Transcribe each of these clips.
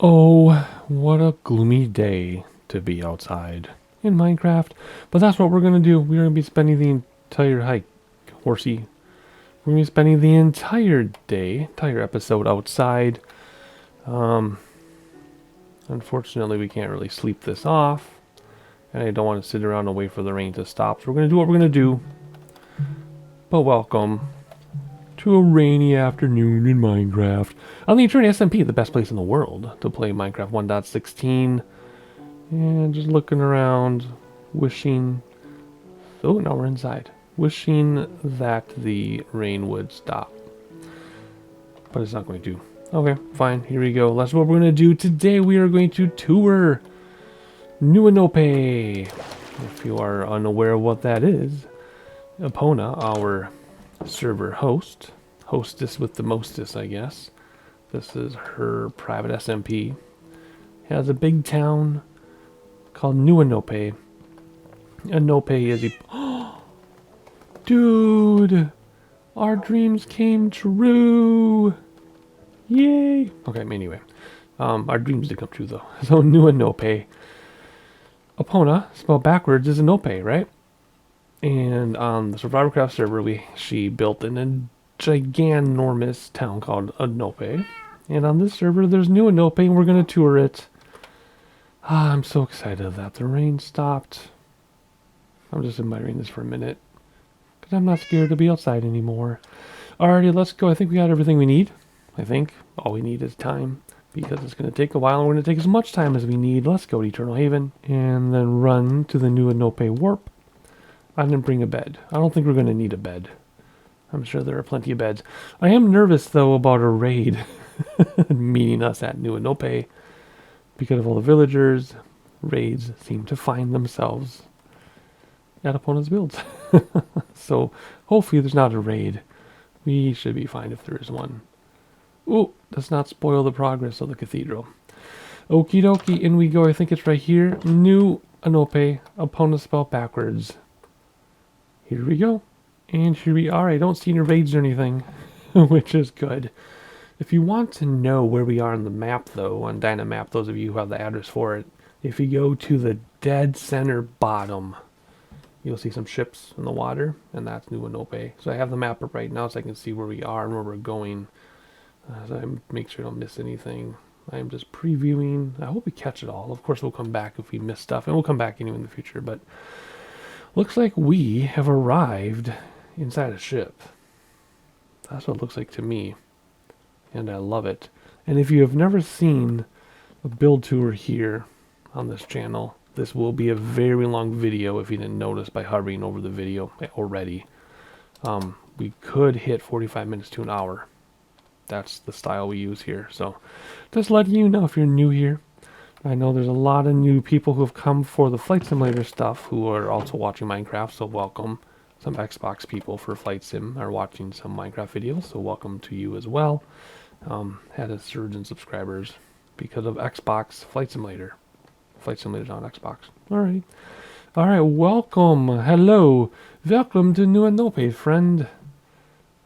Oh, what a gloomy day to be outside in Minecraft. But that's what we're going to do. We're going to be spending the entire hike, horsey. We're going to be spending the entire day, entire episode outside. Unfortunately, we can't really sleep this off. And I don't want to sit around and wait for the rain to stop. So we're going to do what we're going to do. But welcome to a rainy afternoon in Minecraft. On the Eternia SMP, the best place in the world to play Minecraft 1.16. And just looking around, wishing... Oh, now we're inside. Wishing that the rain would stop. But it's not going to. Okay, fine. Here we go. That's what we're going to do. Today we are going to tour New Anope. If you are unaware of what that is, Epona, our server host, hostess with the mostest, I guess. This is her private SMP. Has a big town called New Anope. Anope is a... Dude! Our dreams came true! Yay! Okay, anyway. Our dreams did come true, though. So, New Anope. Epona, spelled backwards, is Anope, right? And on the Survivor Craft server, she built in a giganormous town called Anope. And on this server, there's New Anope, and we're going to tour it. I'm so excited that the rain stopped. I'm just admiring this for a minute. Because I'm not scared to be outside anymore. Alrighty, let's go. I think we got everything we need. I think all we need is time. Because it's going to take a while, and we're going to take as much time as we need. Let's go to Eternal Haven. And then run to the New Anope warp. I didn't bring a bed. I don't think we're going to need a bed. I'm sure there are plenty of beds. I am nervous, though, about a raid meeting us at New Anope. Because of all the villagers, raids seem to find themselves at Epona's builds. So, hopefully there's not a raid. We should be fine if there is one. Ooh, let's not spoil the progress of the cathedral. Okie dokie, in we go. I think it's right here. New Anope, Epona spelled backwards. Here we go. And here we are. I don't see any raids or anything, which is good. If you want to know where we are on the map, though, on Dynamap, those of you who have the address for it, if you go to the dead center bottom, you'll see some ships in the water, and that's New Anope. So I have the map up right now so I can see where we are and where we're going. So I make sure I don't miss anything. I'm just previewing. I hope we catch it all. Of course, we'll come back if we miss stuff, and we'll come back anyway in the future, but looks like we have arrived inside a ship. That's what it looks like to me. And I love it. And if you have never seen a build tour here on this channel, this will be a very long video if you didn't notice by hovering over the video already. We could hit 45 minutes to an hour. That's the style we use here. So just letting you know if you're new here. I know there's a lot of new people who have come for the Flight Simulator stuff who are also watching Minecraft, so welcome. Some Xbox people for Flight Sim are watching some Minecraft videos, so welcome to you as well. Had a surge in subscribers because of Xbox Flight Simulator. Flight Simulator's on Xbox. Alright. Alright, welcome. Hello. Welcome to New Anope, friend.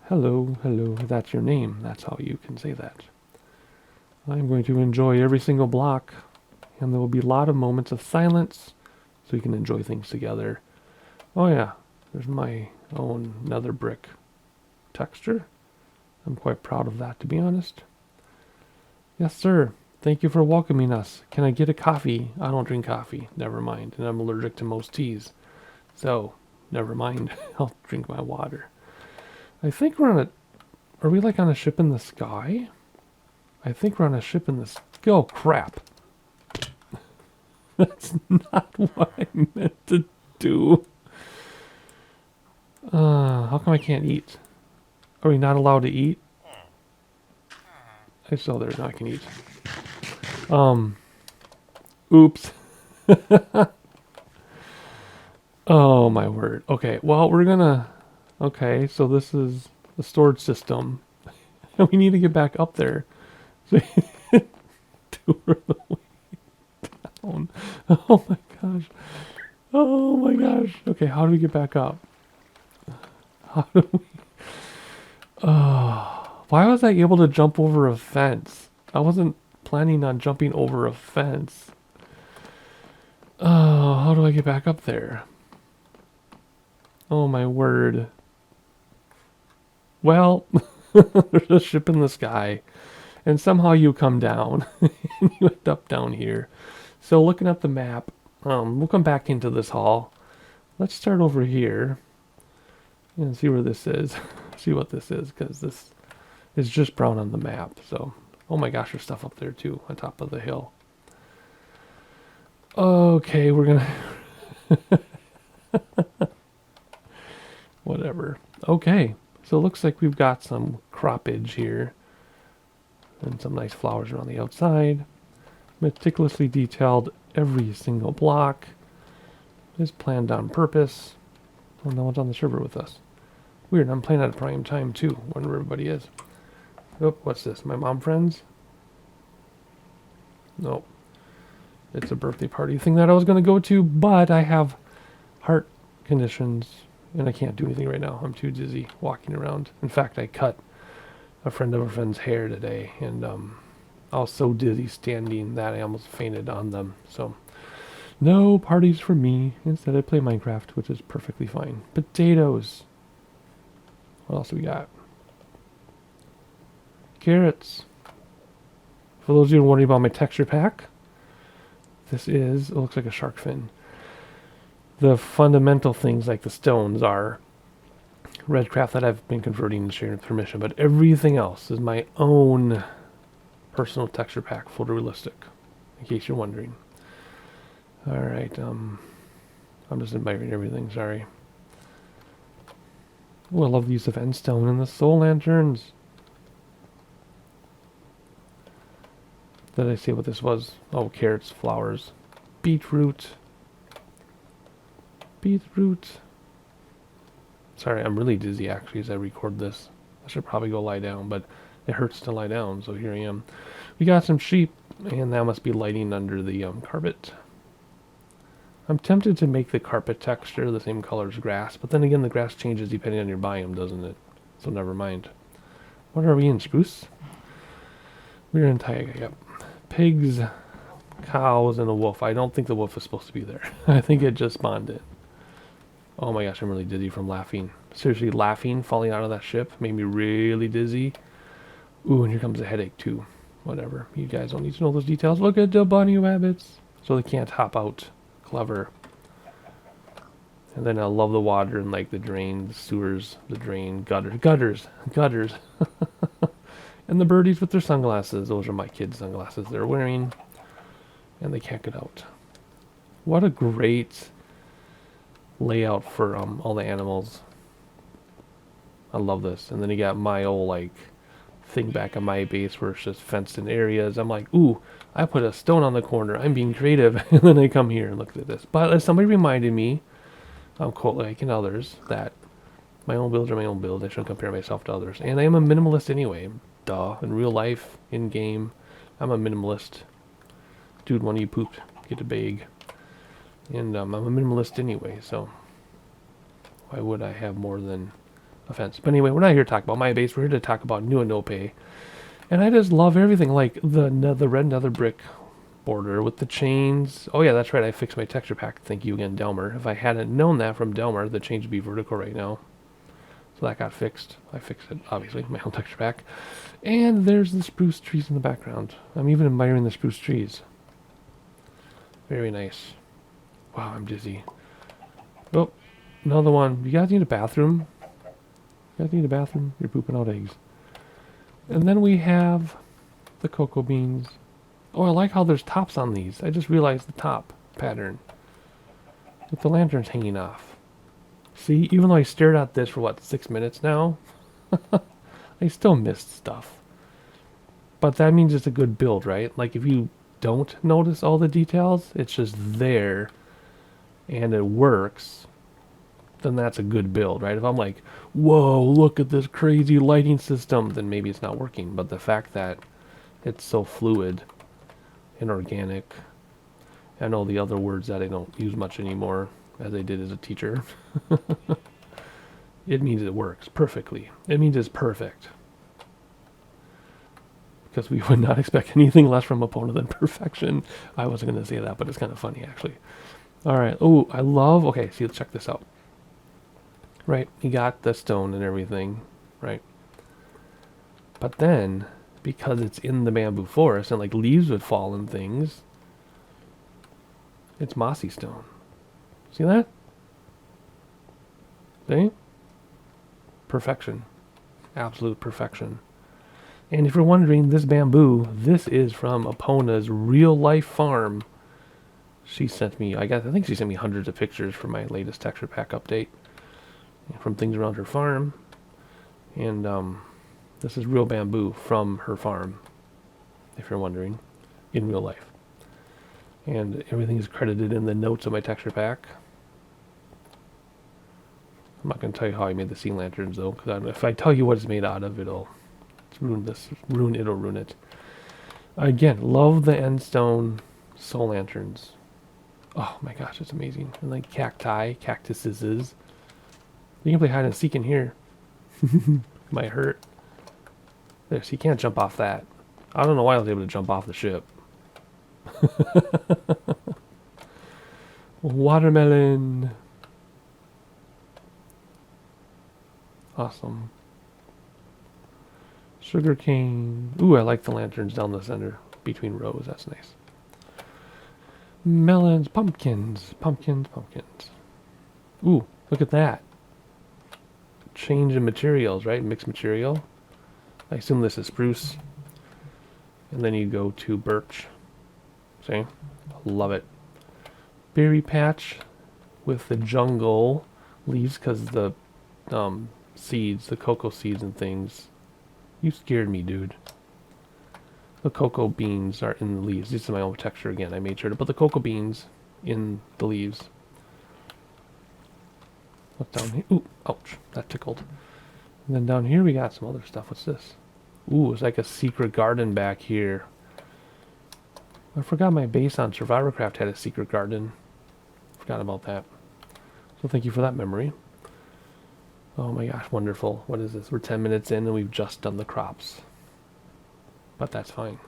Hello, hello. That's your name. That's how you can say that. I'm going to enjoy every single block. And there will be a lot of moments of silence so you can enjoy things together. Oh yeah, there's my own nether brick texture. I'm quite proud of that, to be honest. Yes, sir. Thank you for welcoming us. Can I get a coffee? I don't drink coffee. Never mind. And I'm allergic to most teas. So, never mind. I'll drink my water. I think we're on a... Are we like on a ship in the sky? I think we're on a ship in the... Oh, crap. That's not what I meant to do. How come I can't eat? Are we not allowed to eat? I saw there, now I can eat. Oops. Oh my word. Okay, well we're gonna... Okay, so this is the storage system. And we need to get back up there. So tour the way down. Oh my gosh. Oh my gosh. Okay, how do we get back up? How do we... Oh, why was I able to jump over a fence? I wasn't planning on jumping over a fence. Oh, how do I get back up there? Oh my word. Well, there's a ship in the sky, and somehow you come down, and you end up down here. So looking at the map, we'll come back into this hall. Let's start over here and see where this is. See what this is, because this is just brown on the map. So, oh my gosh, there's stuff up there too, on top of the hill. Okay, we're gonna... Whatever. Okay, so it looks like we've got some croppage here. And some nice flowers around the outside. Meticulously detailed every single block. Is planned on purpose. Oh, no one's on the server with us. Weird, I'm playing at prime time too, wonder where everybody is. Oh, what's this? My mom friends? Nope. It's a birthday party thing that I was going to go to, but I have heart conditions and I can't do anything right now. I'm too dizzy walking around. In fact, I cut a friend of a friend's hair today, and I was so dizzy standing that I almost fainted on them. So, no parties for me. Instead, I play Minecraft, which is perfectly fine. Potatoes. What else do we got? Carrots. For those of you who are wondering about my texture pack, this is, it looks like a shark fin. The fundamental things like the stones are red craft that I've been converting and sharing with permission, but everything else is my own personal texture pack, photorealistic, in case you're wondering. Alright, I'm just admiring everything, sorry. Oh, I love the use of endstone and the soul lanterns. Did I say what this was? Oh, carrots, flowers, beetroot. Beetroot. Sorry, I'm really dizzy actually as I record this. I should probably go lie down, but it hurts to lie down, so here I am. We got some sheep, and that must be lighting under the carpet. I'm tempted to make the carpet texture the same color as grass, but then again the grass changes depending on your biome, doesn't it? So never mind. What are we in, spruce? We're in taiga, yep. Pigs, cows, and a wolf. I don't think the wolf is supposed to be there. I think it just spawned it. Oh my gosh, I'm really dizzy from laughing. Seriously, laughing, falling out of that ship made me really dizzy. Ooh, and here comes a headache too. Whatever. You guys don't need to know those details. Look at the bunny rabbits. So they can't hop out. Clever. And then I love the water and like the drain, the sewers, the drain, gutters. And the birdies with their sunglasses. Those are my kids' sunglasses they're wearing. And they can't get out. What a great layout for all the animals. I love this. And then you got my old like thing back on my base where it's just fenced in areas. I'm like, ooh, I put a stone on the corner. I'm being creative. And then I come here and look at this. But as somebody reminded me, quote like and others, that my own builds are my own build. I shouldn't compare myself to others. And I am a minimalist anyway. Duh. In real life, in game, I'm a minimalist. Dude, when you pooped, get a bag. And I'm a minimalist anyway, so why would I have more than a fence? But anyway, we're not here to talk about my base. We're here to talk about new Anope. And I just love everything, like the red nether brick border with the chains. Oh yeah, that's right, I fixed my texture pack. Thank you again, Delmer. If I hadn't known that from Delmer, the chains would be vertical right now. So that got fixed. I fixed it, obviously, my own texture pack. And there's the spruce trees in the background. I'm even admiring the spruce trees. Very nice. Wow, I'm dizzy. Oh, another one. You guys need a bathroom? You guys need a bathroom? You're pooping out eggs. And then we have the cocoa beans. Oh, I like how there's tops on these. I just realized the top pattern. With the lanterns hanging off. See, even though I stared at this for, what, 6 minutes now? I still missed stuff. But that means it's a good build, right? Like, if you don't notice all the details, it's just there, and it works, then that's a good build, right? If I'm like, whoa, look at this crazy lighting system, then maybe it's not working. But the fact that it's so fluid and organic, and all the other words that I don't use much anymore, as I did as a teacher, it means it works perfectly. It means it's perfect. because we would not expect anything less from Epona than perfection. I wasn't going to say that, but it's kind of funny, actually. All right. Oh, I love... Okay, see, let's check this out. Right, you got the stone and everything, right? But then, because it's in the bamboo forest and like leaves would fall and things, it's mossy stone. See that? See? Perfection. Absolute perfection. And if you're wondering, this bamboo, this is from Epona's real life farm. She sent me, I think she sent me hundreds of pictures for my latest texture pack update from things around her farm. And this is real bamboo from her farm, if you're wondering, in real life. And everything is credited in the notes of my texture pack. I'm not going to tell you how I made the sea lanterns, though, because if I tell you what it's made out of, it'll ruin it. Again, love the end stone soul lanterns. Oh my gosh, it's amazing. And like cactuses. You can play hide and seek in here. Might hurt. There, so you can't jump off that. I don't know why I was able to jump off the ship. Watermelon. Awesome. Sugar cane. Ooh, I like the lanterns down the center between rows. That's nice. Melons, pumpkins. Ooh, look at that. Change in materials, right? Mixed material. I assume this is spruce. And then you go to birch. See? Love it. Berry patch with the jungle leaves because the seeds, the cocoa seeds and things. You scared me, dude. The cocoa beans are in the leaves. This is my own texture again. I made sure to put the cocoa beans in the leaves. What's down here? Ooh, ouch. That tickled. And then down here we got some other stuff. What's this? Ooh, it's like a secret garden back here. I forgot my base on SurvivorCraft had a secret garden. Forgot about that. So thank you for that memory. Oh my gosh, wonderful. What is this? We're 10 minutes in and we've just done the crops. But that's fine.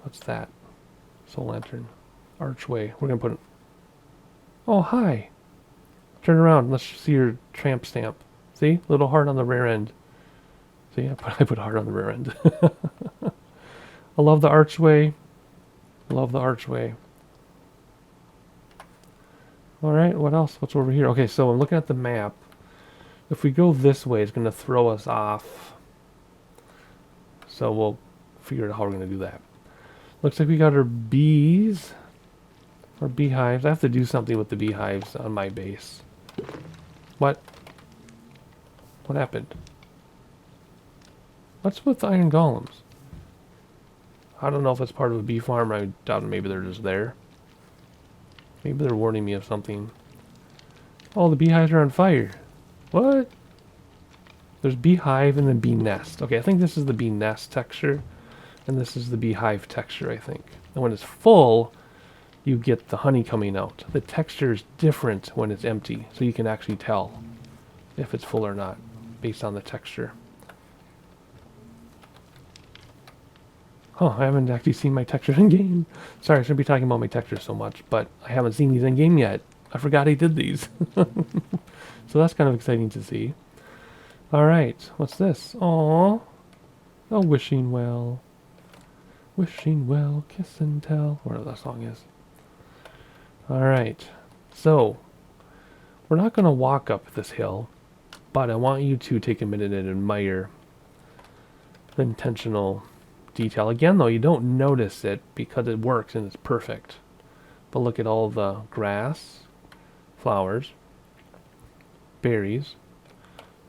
What's that? Soul lantern. Archway. We're going to put it... Oh, hi. Turn around. Let's see your tramp stamp. See? Little heart on the rear end. See? I put a heart on the rear end. I love the archway. Love the archway. Alright, what else? What's over here? Okay, so I'm looking at the map. If we go this way, it's going to throw us off. So we'll figure out how we're going to do that. Looks like we got our bees. Or beehives. I have to do something with the beehives on my base. What? What happened? What's with the iron golems? I don't know if it's part of a bee farm. I doubt maybe they're just there. Maybe they're warning me of something. Oh, the beehives are on fire. What? There's beehive and then bee nest. Okay, I think this is the bee nest texture. And this is the beehive texture, I think. And when it's full, you get the honey coming out. The texture is different when it's empty. So you can actually tell if it's full or not based on the texture. Oh, I haven't actually seen my textures in game. Sorry, I shouldn't be talking about my textures so much, but I haven't seen these in game yet. I forgot I did these. So that's kind of exciting to see. Alright, what's this? Aww. Oh, wishing well. Wishing well, kiss and tell. Whatever that song is. Alright, so we're not going to walk up this hill, but I want you to take a minute and admire the intentional detail. Again, though, you don't notice it because it works and it's perfect. But look at all the grass, flowers, berries,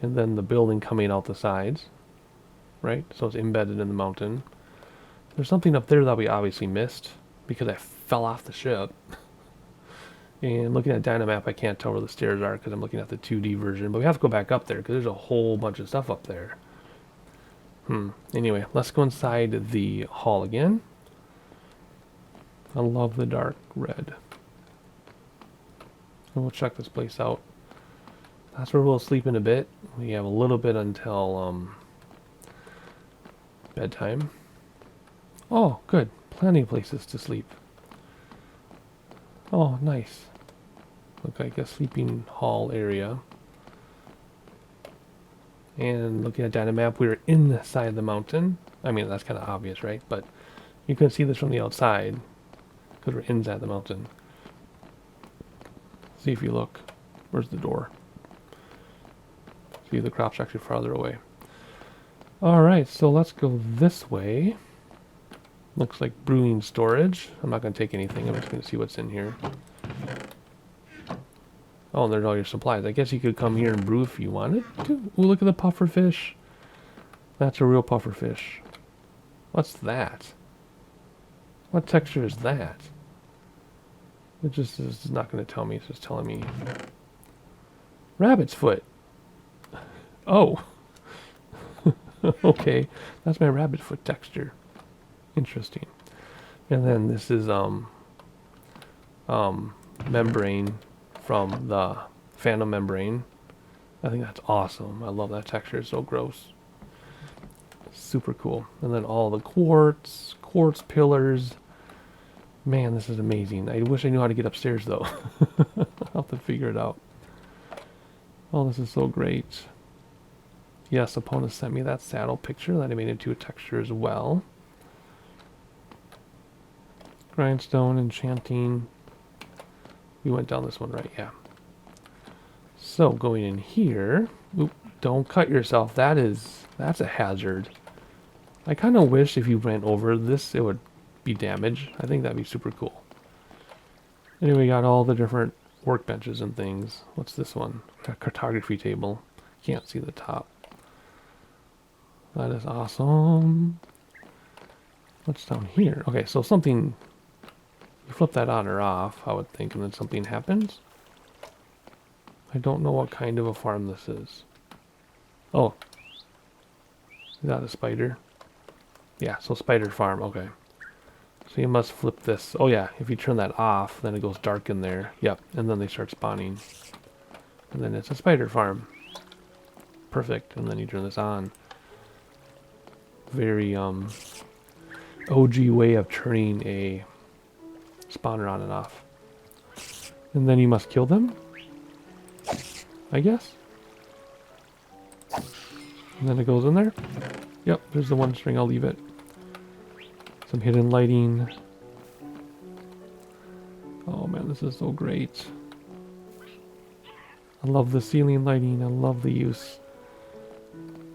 and then the building coming out the sides, right? So it's embedded in the mountain. There's something up there that we obviously missed because I fell off the ship. And looking at Dynamap, I can't tell where the stairs are because I'm looking at the 2D version. But we have to go back up there because there's a whole bunch of stuff up there. Anyway, let's go inside the hall again. I love the dark red. And we'll check this place out. That's where we'll sleep in a bit. We have a little bit until bedtime. Oh, good. Plenty of places to sleep. Oh, nice. Look like a sleeping hall area. And looking at the map, we're inside the mountain. I mean, that's kind of obvious, right? But you can see this from the outside because we're inside the mountain. See if you look. Where's the door? See, the crop's actually farther away. Alright, so let's go this way. Looks like brewing storage. I'm not going to take anything. I'm just going to see what's in here. Oh, and there's all your supplies. I guess you could come here and brew if you wanted to. Ooh, look at the puffer fish. That's a real puffer fish. What's that? What texture is that? It just is not going to tell me. It's just telling me rabbit's foot. Oh. Okay. That's my rabbit foot texture. Interesting. And then this is membrane from the phantom membrane. I think that's awesome. I love that texture. It's so gross. Super cool. And then all the quartz pillars. Man, this is amazing. I wish I knew how to get upstairs though. I'll have to figure it out. Oh, this is so great. Yes, Epona sent me that saddle picture that I made into a texture as well. Grindstone, enchanting. We went down this one, right? Yeah. So going in here. Oop, don't cut yourself. That's a hazard. I kind of wish if you ran over this, it would be damaged. I think that'd be super cool. Anyway, we got all the different workbenches and things. What's this one? A cartography table. Can't see the top. That is awesome. What's down here? Okay, so something... You flip that on or off, I would think, and then something happens. I don't know what kind of a farm this is. Oh. Is that a spider? Yeah, so spider farm, okay. So you must flip this. Oh yeah, if you turn that off, then it goes dark in there. Yep, and then they start spawning. And then it's a spider farm. Perfect, and then you turn this on. Very OG way of turning a spawner on and off. And then you must kill them, I guess. And then it goes in there. Yep, there's the one string, I'll leave it. Some hidden lighting. Oh man, this is so great. I love the ceiling lighting. I love the use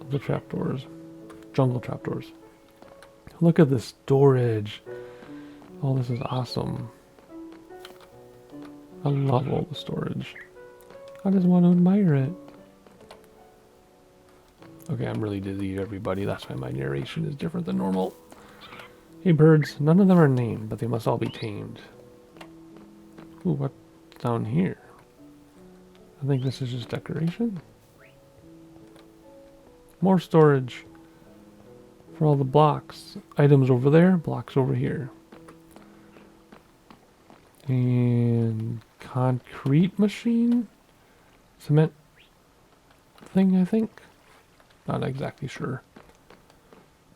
of the trapdoors. Jungle trapdoors. Look at the storage. Oh, this is awesome. I love all the storage. I just want to admire it. Okay, I'm really dizzy, everybody. That's why my narration is different than normal. Hey, birds. None of them are named, but they must all be tamed. Ooh, what's down here? I think this is just decoration. More storage for all the blocks. Items over there, blocks over here. And concrete machine? Cement thing, I think. Not exactly sure.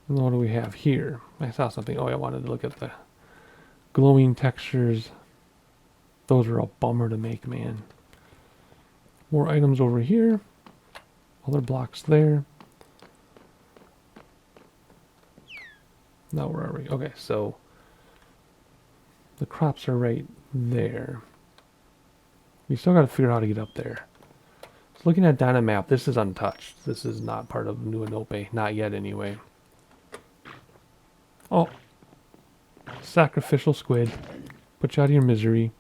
And what do we have here? I saw something. Oh, I wanted to look at the glowing textures. Those are a bummer to make, man. More items over here. Other blocks there. Now where are we? Okay, so the crops are right there. We still got to figure out how to get up there. So looking at Dynamap, this is untouched. This is not part of New Anope. Not yet, anyway. Oh. Sacrificial squid. Put you out of your misery.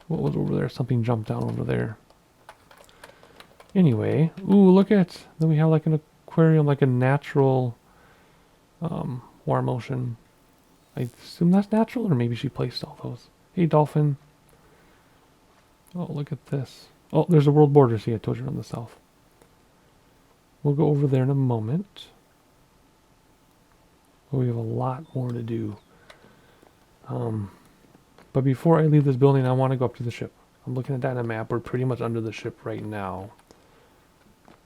What was over there? Something jumped down over there. Anyway. Ooh, look at... Then we have like an aquarium, like a natural water motion. I assume that's natural, or maybe she placed all those. Hey, dolphin. Oh, look at this. Oh, there's a world border. See, I told you on the south. We'll go over there in a moment. Oh, we have a lot more to do. But before I leave this building, I want to go up to the ship. I'm looking at that on a map. We're pretty much under the ship right now.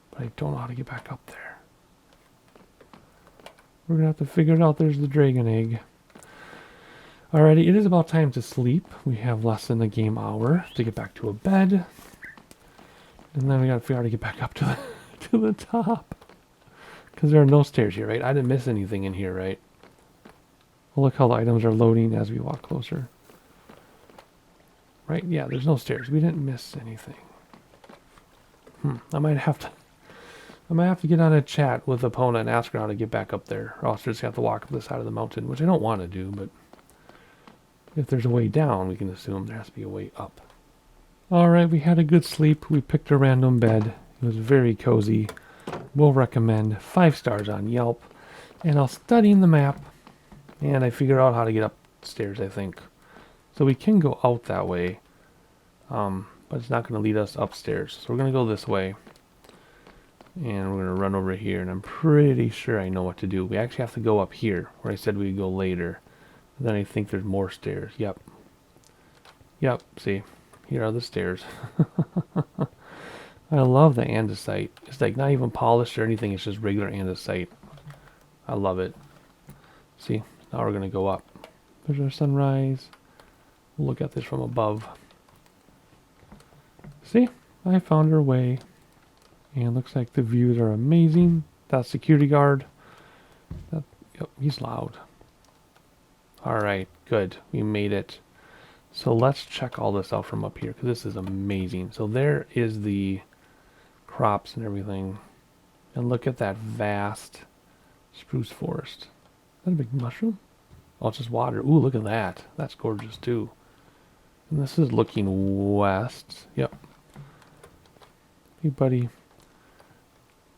But I don't know how to get back up there. We're going to have to figure it out. There's the dragon egg. Alrighty, it is about time to sleep. We have less than a game hour to get back to a bed. And then we got to figure out how to get back up to to the top. Because there are no stairs here, right? I didn't miss anything in here, right? Well, look how the items are loading as we walk closer. Right? Yeah, there's no stairs. We didn't miss anything. I might have to get on a chat with Epona and ask her how to get back up there. Or else I just have to walk up the side of the mountain, which I don't want to do, but if there's a way down, we can assume there has to be a way up. Alright, we had a good sleep. We picked a random bed. It was very cozy. We'll recommend 5 stars on Yelp. And I'll study the map. And I figured out how to get upstairs, I think. So we can go out that way. But it's not going to lead us upstairs. So we're going to go this way. And we're going to run over here. And I'm pretty sure I know what to do. We actually have to go up here, where I said we'd go later. And then I think there's more stairs. Yep. Yep, see. Here are the stairs. I love the andesite. It's like not even polished or anything. It's just regular andesite. I love it. See, now we're going to go up. There's our sunrise. We'll look at this from above. See, I found our way. And looks like the views are amazing. That security guard. Yep, he's loud. Alright, good. We made it. So let's check all this out from up here, because this is amazing. So there is the crops and everything. And look at that vast spruce forest. Is that a big mushroom? Oh, it's just water. Ooh, look at that. That's gorgeous too. And this is looking west. Yep. Hey, buddy.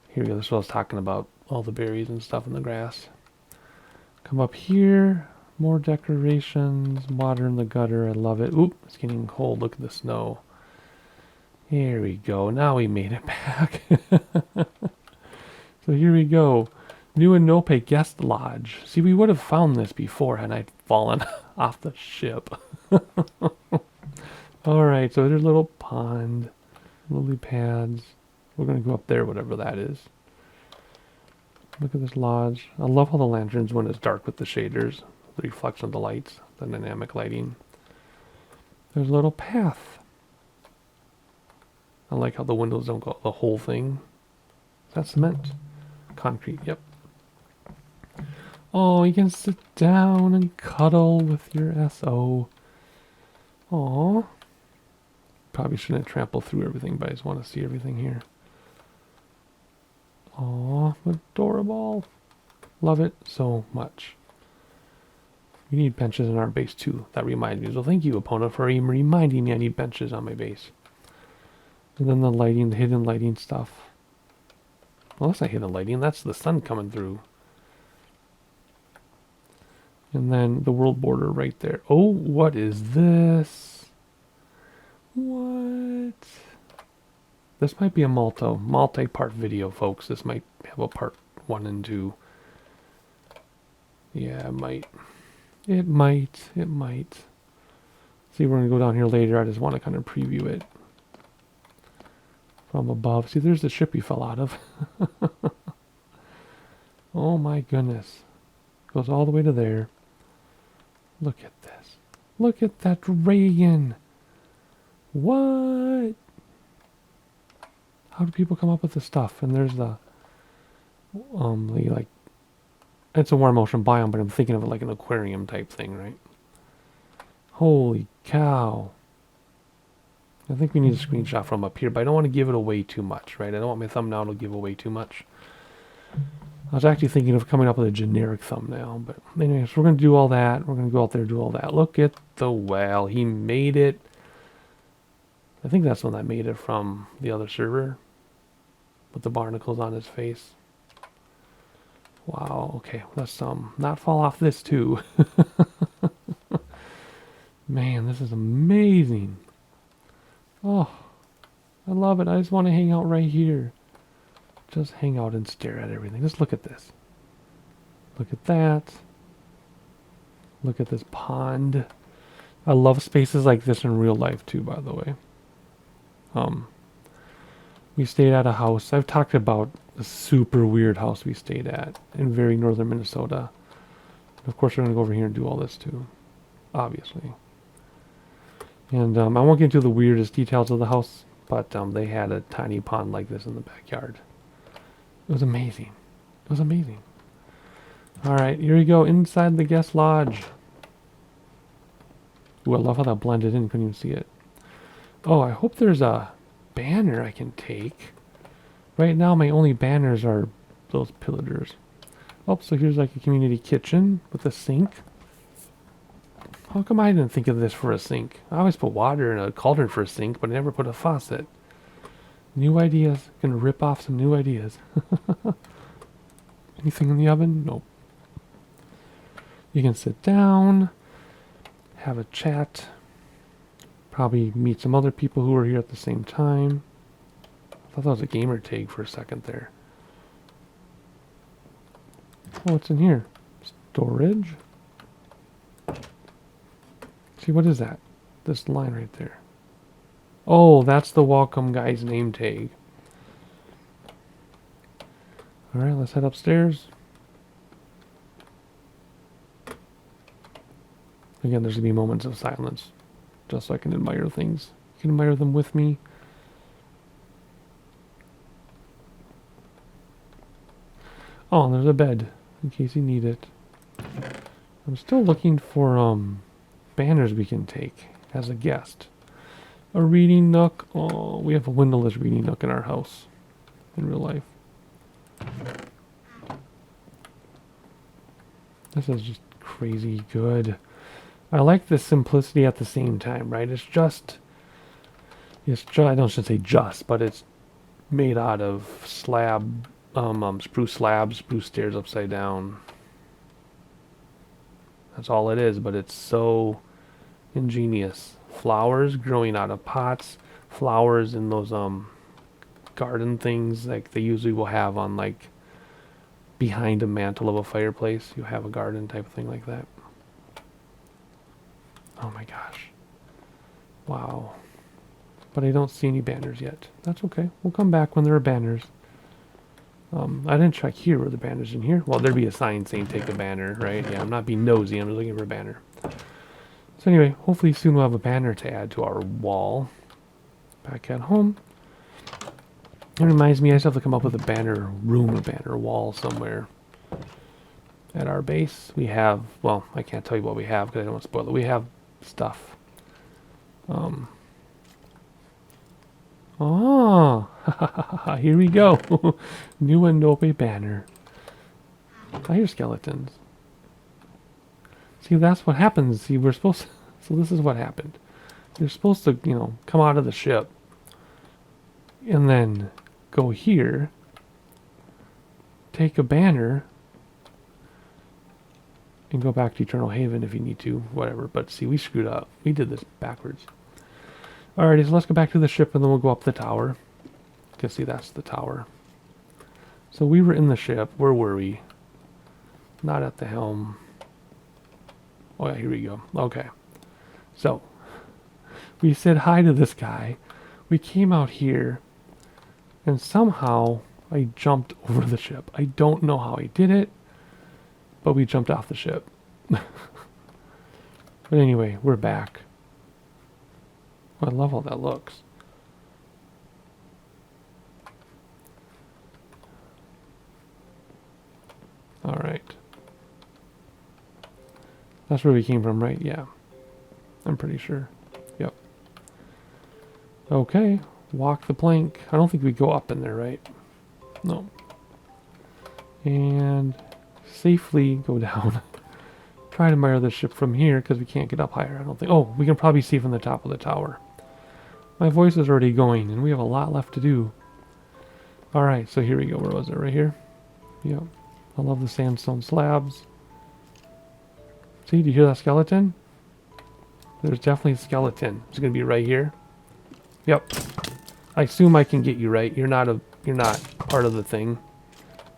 Here we go. This is what I was talking about. All the berries and stuff in the grass. Come up here. More decorations, water in the gutter, I love it. Oop, it's getting cold, look at the snow. Here we go, now we made it back. So here we go. New Anope Guest Lodge. See, we would have found this before had I fallen off the ship. Alright, so there's a little pond, lily pads. We're going to go up there, whatever that is. Look at this lodge. I love how the lanterns when it's dark with the shaders. The reflection of the lights, the dynamic lighting. There's a little path. I like how the windows don't go the whole thing. Is that cement? Concrete, yep. Oh, you can sit down and cuddle with your SO. Aw. Probably shouldn't trample through everything, but I just want to see everything here. Aw, adorable. Love it so much. We need benches in our base too. That reminds me. So thank you, Epona, for reminding me I need benches on my base. And then the lighting, the hidden lighting stuff. Well, that's not hidden lighting. That's the sun coming through. And then the world border right there. Oh, what is this? What? This might be a multi-part video, folks. This might have a part 1 and 2. Yeah, it might. It might. See, we're going to go down here later. I just want to kind of preview it from above. See, there's the ship you fell out of. Oh my goodness. Goes all the way to there. Look at this. Look at that dragon. What? How do people come up with this stuff? And there's the like, it's a warm ocean biome, but I'm thinking of it like an aquarium type thing, right? Holy cow. I think we need a screenshot from up here, but I don't want to give it away too much, right? I don't want my thumbnail to give away too much. I was actually thinking of coming up with a generic thumbnail, but anyways, we're going to do all that. We're going to go out there and do all that. Look at the whale. He made it. I think that's one that made it from the other server with the barnacles on his face. Wow, okay, let's not fall off this too. Man, this is amazing. Oh, I love it. I just want to hang out right here. Just hang out and stare at everything. Just look at this. Look at that. Look at this pond. I love spaces like this in real life too, by the way. We stayed at a house. I've talked about a super weird house we stayed at in very northern Minnesota. Of course, we're going to go over here and do all this too, obviously. And I won't get into the weirdest details of the house, but they had a tiny pond like this in the backyard. It was amazing. It was amazing. All right, here we go, inside the guest lodge. Ooh, I love how that blended in. Couldn't even see it. Oh, I hope there's a banner I can take. Right now, my only banners are those pillagers. Oh, so here's like a community kitchen with a sink. How come I didn't think of this for a sink? I always put water in a cauldron for a sink, but I never put a faucet. New ideas. Gonna rip off some new ideas. Anything in the oven? Nope. You can sit down, have a chat, probably meet some other people who are here at the same time. I thought that was a gamer tag for a second there. Oh, what's in here? Storage? See, what is that? This line right there. Oh, that's the welcome guy's name tag. Alright, let's head upstairs. Again, there's going to be moments of silence, just so I can admire things. You can admire them with me. Oh, and there's a bed, in case you need it. I'm still looking for banners we can take as a guest. A reading nook. Oh, we have a windowless reading nook in our house, in real life. This is just crazy good. I like the simplicity at the same time, right? It's just, I don't should say just, but it's made out of slab, spruce slabs, spruce stairs upside down. That's all it is, but it's so ingenious. Flowers growing out of pots, flowers in those garden things like they usually will have on like behind a mantle of a fireplace. You have a garden type of thing like that. Oh my gosh. Wow. But I don't see any banners yet. That's okay. We'll come back when there are banners. I didn't check here. Were the banners in here? Well, there'd be a sign saying take a banner, right? Yeah, I'm not being nosy. I'm just looking for a banner. So anyway, hopefully soon we'll have a banner to add to our wall. Back at home. It reminds me I just have to come up with a banner room, a banner wall somewhere. At our base, we have, well, I can't tell you what we have because I don't want to spoil it. We have stuff. Oh, here we go. New Anope banner. I hear skeletons. See, that's what happens. See, we're supposed to, so this is what happened. You're supposed to, you know, come out of the ship and then go here, take a banner, and go back to Eternal Haven if you need to, whatever. But see, we screwed up. We did this backwards. Alrighty, so let's go back to the ship and then we'll go up the tower. You can see that's the tower. So we were in the ship. Where were we? Not at the helm. Oh yeah, here we go. Okay. So, we said hi to this guy. We came out here and somehow I jumped over the ship. I don't know how I did it, but we jumped off the ship. But anyway, we're back. I love how that looks. Alright. That's where we came from, right? Yeah. I'm pretty sure. Yep. Okay. Walk the plank. I don't think we go up in there, right? No. And safely go down. Try to admire the ship from here because we can't get up higher. I don't think. Oh, we can probably see from the top of the tower. My voice is already going, and we have a lot left to do. Alright, so here we go. Where was it? Right here? Yep. I love the sandstone slabs. See, do you hear that skeleton? There's definitely a skeleton. It's going to be right here. Yep. I assume I can get you right. You're not part of the thing.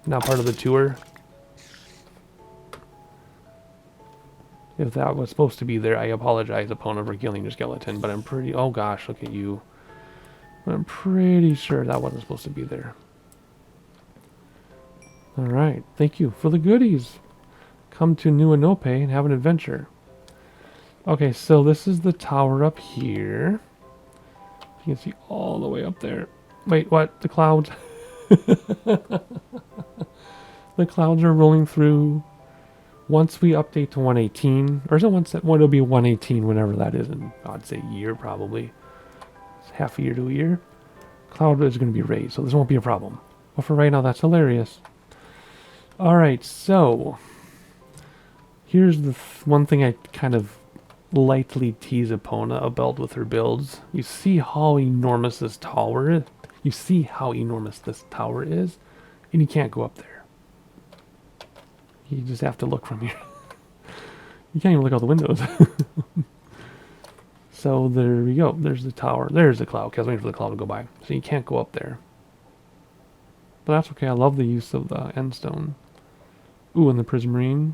Not part of the tour. If that was supposed to be there, I apologize, Epona, for killing your skeleton, but I'm pretty... Oh gosh, look at you. I'm pretty sure that wasn't supposed to be there. Alright, thank you for the goodies. Come to New Anope and have an adventure. Okay, so this is the tower up here. You can see all the way up there. Wait, what? The clouds? The clouds are rolling through. Once we update to 118, or is it once that one? It'll be 118 whenever that is in, I'd say, a year probably. It's half a year to a year. Cloud is going to be raised, so this won't be a problem. But for right now, that's hilarious. Alright, so here's the one thing I kind of lightly tease Epona about with her builds. You see how enormous this tower is? You see how enormous this tower is? And you can't go up there. You just have to look from here. You can't even look out the windows. So there we go. There's the tower. There's the cloud. Okay, I was waiting for the cloud to go by. So you can't go up there. But that's okay. I love the use of the end stone. Ooh, and the prismarine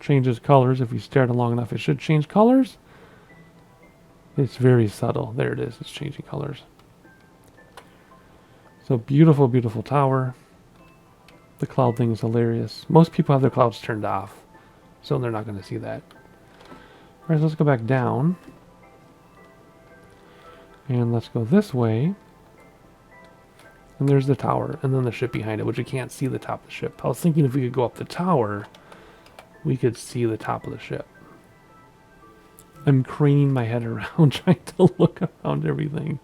changes colors. If you stare at it long enough, it should change colors. It's very subtle. There it is. It's changing colors. So beautiful, beautiful tower. The cloud thing is hilarious. Most people have their clouds turned off, so they're not going to see that. Alright, so let's go back down. And let's go this way. And there's the tower, and then the ship behind it, which you can't see the top of the ship. I was thinking if we could go up the tower, we could see the top of the ship. I'm craning my head around, trying to look around everything.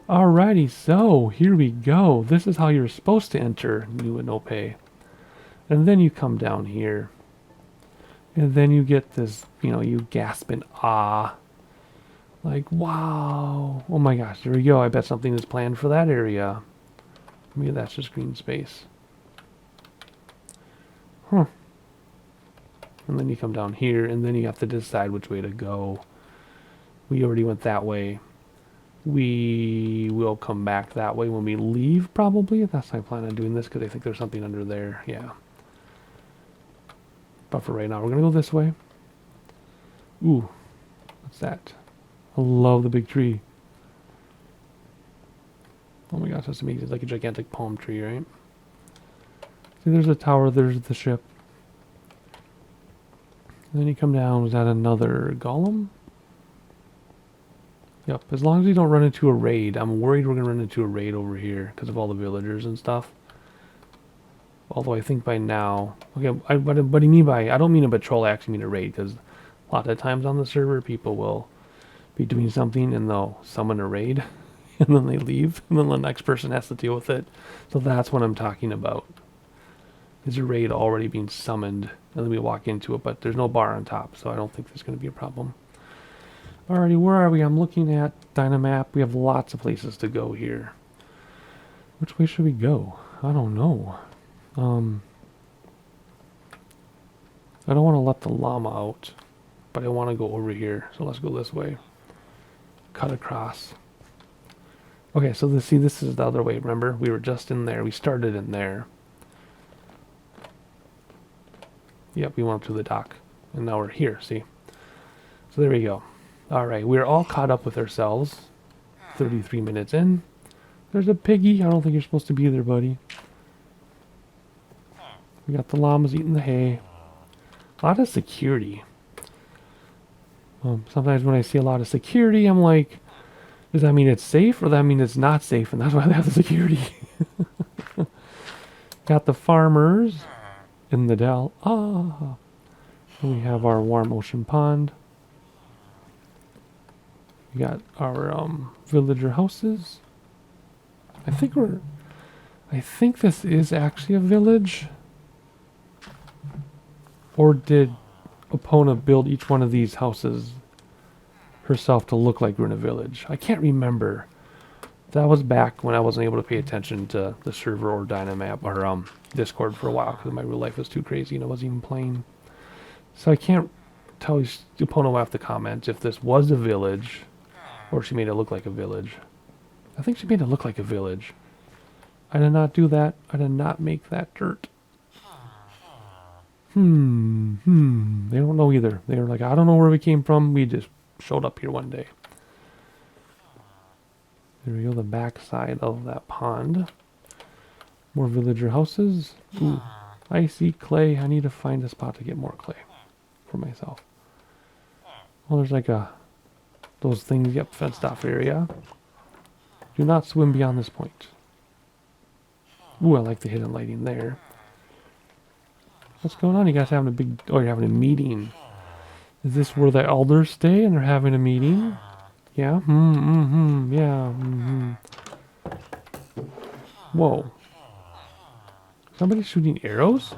Alrighty, so here we go. This is how you're supposed to enter New Anope. And then you come down here. And then you get this, you gasp in awe. Like, wow. Oh my gosh, there we go. I bet something is planned for that area. Maybe that's just green space. Huh. And then you come down here, and then you have to decide which way to go. We already went that way. We will come back that way when we leave, probably. That's my plan on doing this, because I think there's something under there. Yeah. But for right now, we're going to go this way. Ooh. What's that? I love the big tree. Oh my gosh, that's amazing. It's like a gigantic palm tree, right? See, there's a tower, there's the ship. And then you come down, was that another golem? Yep, as long as you don't run into a raid. I'm worried we're going to run into a raid over here because of all the villagers and stuff. Although I think by now... Okay, what do you mean by... I don't mean a patrol, I actually mean a raid, because a lot of times on the server, people will be doing something and they'll summon a raid, and then they leave, and then the next person has to deal with it. So that's what I'm talking about. Is a raid already being summoned, and then we walk into it, but there's no bar on top, so I don't think there's going to be a problem. Alrighty, where are we? I'm looking at Dynamap. We have lots of places to go here. Which way should we go? I don't know. I don't want to let the llama out, but I want to go over here, so let's go this way. Cut across. Okay, so this is the other way, remember? We were just in there. We started in there. Yep, we went up to the dock, and now we're here, see? So there we go. Alright, we're all caught up with ourselves. 33 minutes in. There's a piggy. I don't think you're supposed to be there, buddy. We got the llamas eating the hay. A lot of security. Sometimes when I see a lot of security, I'm like, does that mean it's safe, or does that mean it's not safe? And that's why they have the security. Got the farmers in the dell. Ah. We have our warm ocean pond. We got our villager houses. I think this is actually a village. Or did Epona build each one of these houses herself to look like we're in a village? I can't remember. That was back when I wasn't able to pay attention to the server or Dynamap or Discord for a while, because my real life was too crazy and I wasn't even playing. So I can't tell you. Epona will have to comment if this was a village or she made it look like a village. I think she made it look like a village. I did not do that. I did not make that dirt. They don't know either. They were like, I don't know where we came from. We just showed up here one day. There we go, the back side of that pond. More villager houses. Ooh, I see clay. I need to find a spot to get more clay for myself. Oh, there's like those things, yep, fenced off area. Do not swim beyond this point. Ooh, I like the hidden lighting there. What's going on? You guys having a big... Oh, you're having a meeting. Is this where the elders stay and they're having a meeting? Yeah? Yeah. Whoa. Somebody shooting arrows?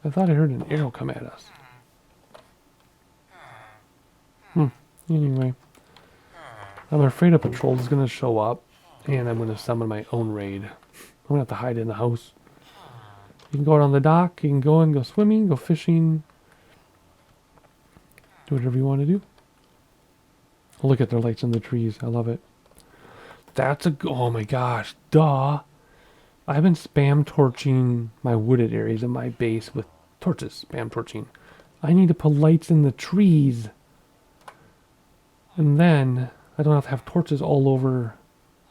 I thought I heard an arrow come at us. Anyway. I'm afraid a patrol is going to show up. And I'm going to summon my own raid. I'm going to have to hide in the house. You can go out on the dock. You can go and go swimming, go fishing. Do whatever you want to do. Oh, look at their lights in the trees. I love it. That's a... Oh my gosh. Duh. I've been spam torching my wooded areas in my base with torches. Spam torching. I need to put lights in the trees. And then I don't have to have torches all over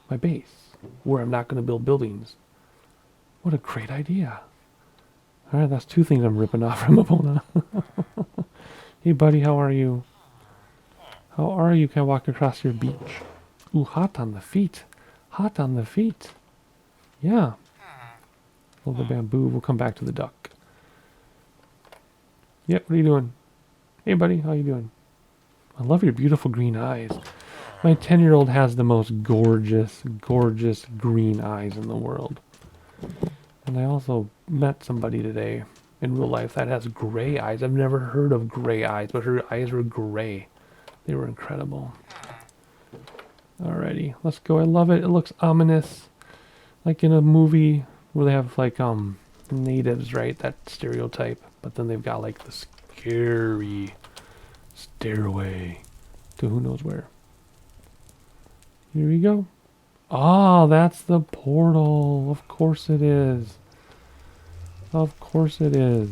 my base where I'm not going to build buildings. What a great idea. Alright, that's two things I'm ripping off from Epona. Hey buddy, how are you? How are you? Can I walk across your beach? Ooh, hot on the feet. Hot on the feet. Yeah. Love the bamboo. We'll come back to the duck. Yep, what are you doing? Hey buddy, how you doing? I love your beautiful green eyes. My 10-year-old has the most gorgeous, gorgeous green eyes in the world. And I also met somebody today in real life that has gray eyes. I've never heard of gray eyes, but her eyes were gray. They were incredible. Alrighty, let's go. I love it. It looks ominous. Like in a movie where they have like natives, right? That stereotype. But then they've got like the scary stairway to who knows where. Here we go. Ah, that's the portal. Of course it is. Of course it is.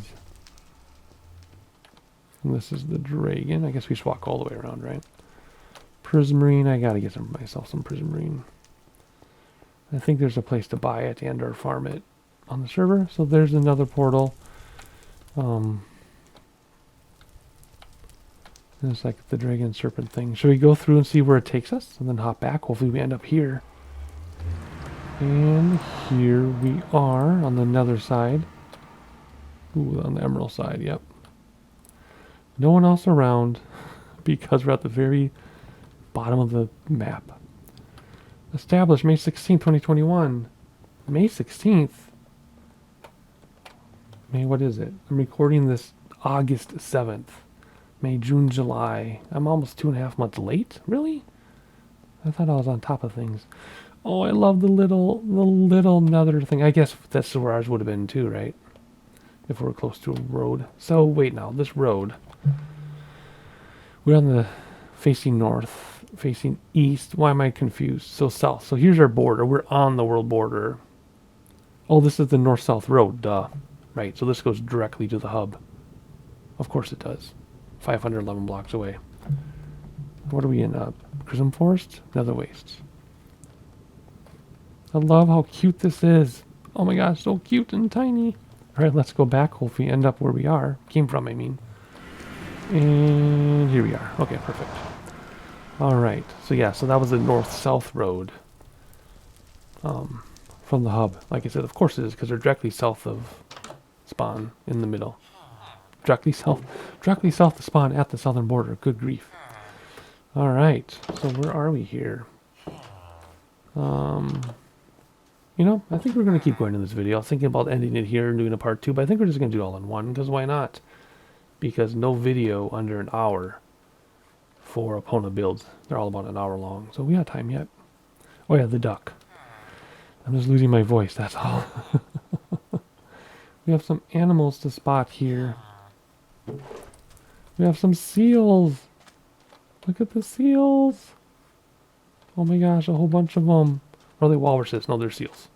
And this is the dragon. I guess we should walk all the way around, right? Prismarine. I gotta get myself some prismarine. I think there's a place to buy it and or farm it on the server. So there's another portal. It's like the dragon serpent thing. Should we go through and see where it takes us and then hop back? Hopefully we end up here. And here we are on the nether side. Ooh, on the emerald side, yep. No one else around because we're at the very bottom of the map. Established May 16th, 2021. May 16th? May, what is it? I'm recording this August 7th. May, June, July. I'm almost 2.5 months late? Really? I thought I was on top of things. Oh, I love the little nether thing. I guess that's where ours would have been too, right? If we're close to a road. So, wait now. This road. We're on the facing north, facing east. Why am I confused? So south. So here's our border. We're on the world border. Oh, this is the north-south road. Duh. Right, so this goes directly to the hub. Of course it does. 511 blocks away. What are we in? Chrism Forest? Nether Wastes. I love how cute this is. Oh my gosh, so cute and tiny. Alright, let's go back. Hopefully end up where we are. Came from, I mean. And here we are. Okay, perfect. Alright, so yeah, so that was the north-south road. From the hub. Like I said, of course it is, because they're directly south of spawn in the middle. Directly south to spawn at the southern border. Good grief. Alright, so where are we here? You know, I think we're going to keep going in this video. I was thinking about ending it here and doing a part 2, but I think we're just going to do it all in one, because why not? Because no video under an hour for Epona builds. They're all about an hour long, so we got time yet. Oh yeah, the duck. I'm just losing my voice, that's all. We have some animals to spot here. We have some seals. Look at the seals. Oh my gosh, a whole bunch of them. Or are they walruses? No, they're seals.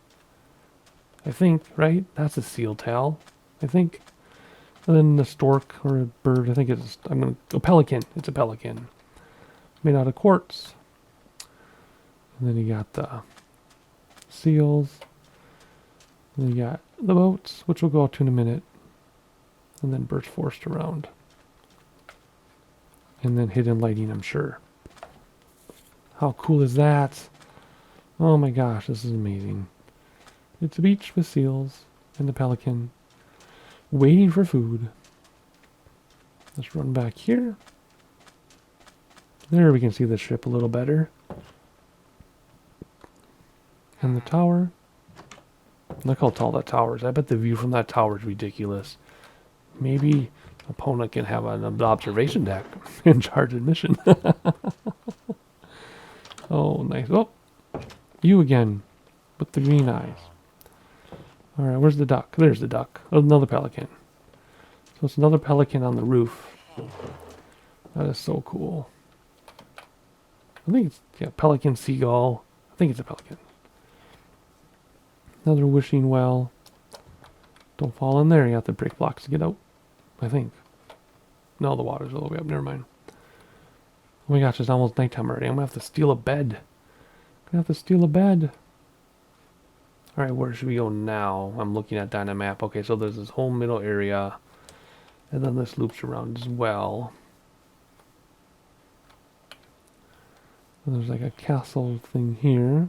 I think, right? That's a seal tail. I think. And then the stork or a bird. I think it's a pelican. It's a pelican. Made out of quartz. And then you got the seals. We got the boats, which we'll go out to in a minute. And then burst forced around. And then hidden lighting, I'm sure. How cool is that? Oh my gosh, this is amazing. It's a beach with seals and the Pelican waiting for food. Let's run back here. There we can see the ship a little better. And the tower. Look how tall that tower is. I bet the view from that tower is ridiculous. Maybe Epona can have an observation deck in charge admission. Oh, nice. Oh, you again with the green eyes. All right, where's the duck? There's the duck. Oh, another pelican. So it's another pelican on the roof. That is so cool. I think it's, yeah, pelican, seagull. I think it's a pelican. Another wishing well. Don't fall in there. You have to break blocks to get out. I think. No, the water's all the way up. Never mind. Oh my gosh, it's almost nighttime already. I'm going to have to steal a bed. Alright, where should we go now? I'm looking at Dynamap. Okay, so there's this whole middle area. And then this loops around as well. And there's like a castle thing here.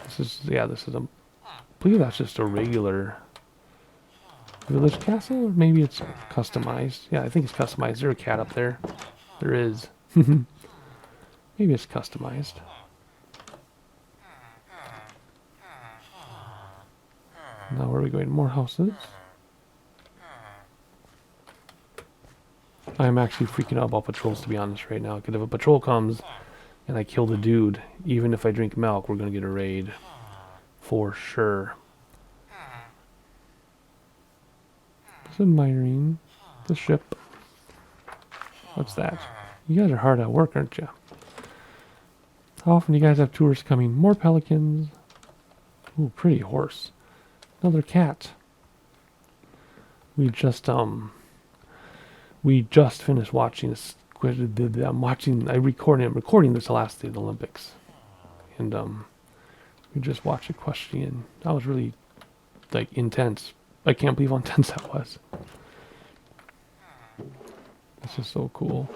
This is a... I believe that's just a regular village castle, or maybe it's customized. Yeah, I think it's customized. Is there a cat up there? There is. Maybe it's customized. Now where are we going? More houses. I'm actually freaking out about patrols, to be honest, right now. Because if a patrol comes and I kill the dude, even if I drink milk, we're going to get a raid. For sure. Just admiring the ship. What's that? You guys are hard at work, aren't you? How often do you guys have tourists coming? More pelicans. Ooh, pretty horse. Another cat. We just finished watching this. I'm recording this last day of the Olympics. And we just watched equestrian. That was really like intense. I can't believe how intense that was. This is so cool.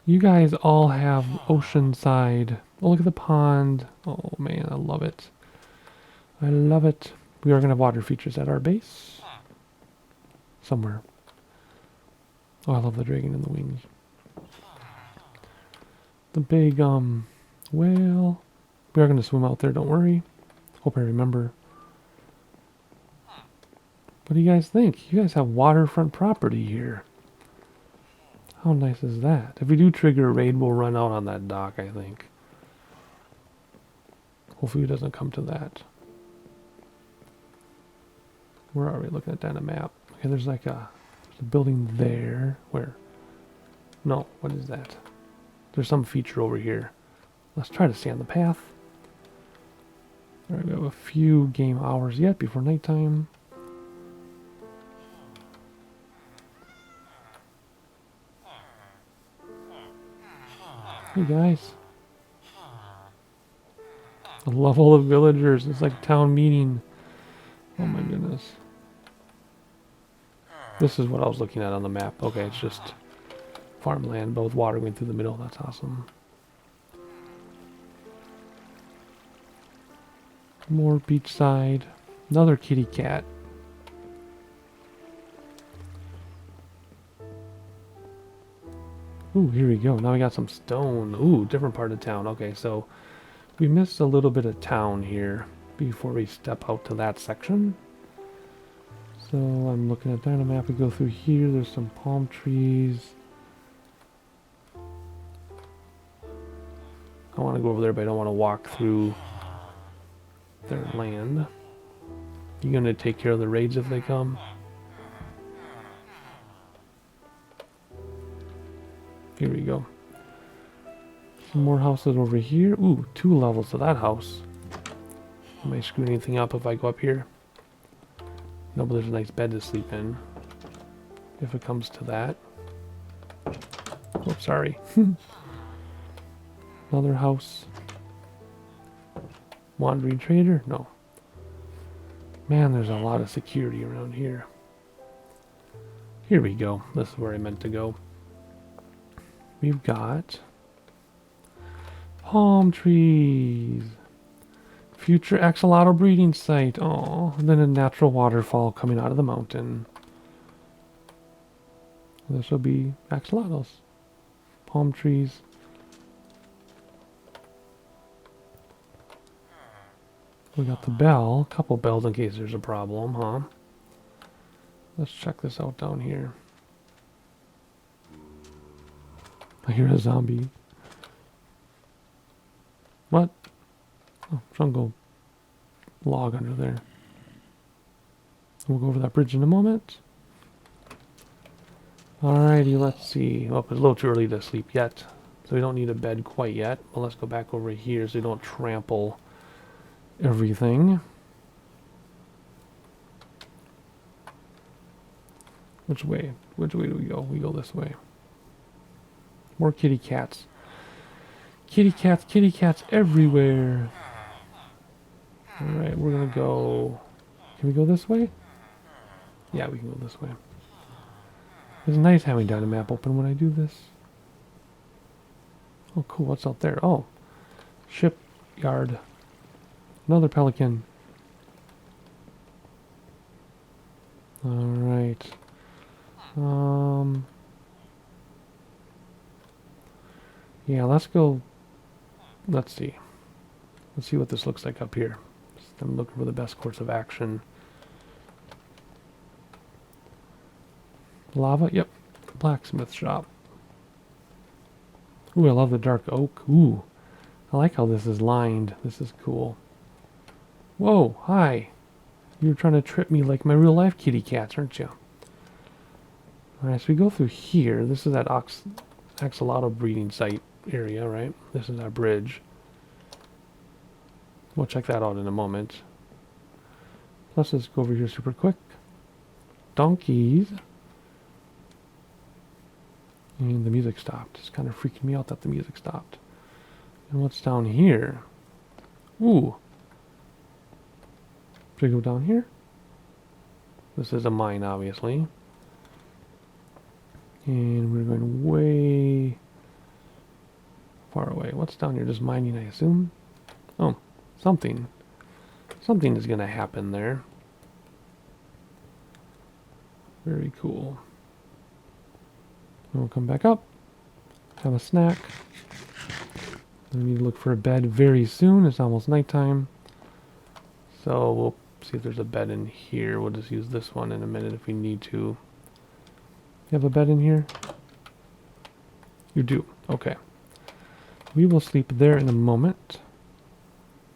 You guys all have oceanside. Oh, look at the pond. Oh man, I love it. I love it. We are going to have water features at our base. Somewhere. Oh, I love the dragon in the wings. The big, whale. We are going to swim out there, don't worry. Hope I remember. What do you guys think? You guys have waterfront property here. How nice is that? If we do trigger a raid, we'll run out on that dock, I think. Hopefully it doesn't come to that. Where are we? Looking at that map. Okay, there's like a building there. Where? No, what is that? There's some feature over here. Let's try to stay on the path. Alright, we have a few game hours yet before nighttime. Hey guys. I love all the villagers. It's like town meeting. Oh my goodness. This is what I was looking at on the map. Okay, it's just farmland, but with water going through the middle. That's awesome. More beachside. Another kitty cat. Ooh, here we go. Now we got some stone. Ooh, different part of town. Okay, so we missed a little bit of town here before we step out to that section. So I'm looking at that map. We go through here. There's some palm trees. I want to go over there, but I don't want to walk through their land. You gonna take care of the raids if they come? Here we go. Some more houses over here. Ooh, 2 levels to that house. Am I screwing anything up if I go up here? No, but there's a nice bed to sleep in. If it comes to that. Oh, sorry. Another house. Wandering trader? No. Man, there's a lot of security around here. Here we go. This is where I meant to go. We've got palm trees. Future axolotl breeding site. Oh, and then a natural waterfall coming out of the mountain. This will be axolotls. Palm trees. We got the bell. A couple bells in case there's a problem, huh? Let's check this out down here. I hear a zombie. What? Oh, jungle log under there. We'll go over that bridge in a moment. Alrighty, let's see. Well, it's a little too early to sleep yet, so we don't need a bed quite yet. But let's go back over here so we don't trample everything. Which way? Which way do we go? We go this way. More kitty cats. Kitty cats everywhere. Alright, we're gonna go... Can we go this way? Yeah, we can go this way. It's nice having Dynamap open when I do this. Oh, cool. What's out there? Oh, shipyard. Another pelican. Alright. Yeah, let's go. Let's see. Let's see what this looks like up here. I'm looking for the best course of action. Lava? Yep. Blacksmith shop. Ooh, I love the dark oak. Ooh. I like how this is lined. This is cool. Whoa, hi. You're trying to trip me like my real life kitty cats, aren't you? Alright, so we go through here. This is that axolotl breeding site area, right? This is our bridge. We'll check that out in a moment. Let's just go over here super quick. Donkeys. And the music stopped. It's kind of freaking me out that the music stopped. And what's down here? Ooh. Should we go down here? This is a mine, obviously. And we're going way far away. What's down here? Just mining, I assume? Oh, something. Something is going to happen there. Very cool. And we'll come back up. Have a snack. We need to look for a bed very soon. It's almost nighttime. So we'll see if there's a bed in here. We'll just use this one in a minute if we need to. You have a bed in here? You do. Okay. We will sleep there in a moment.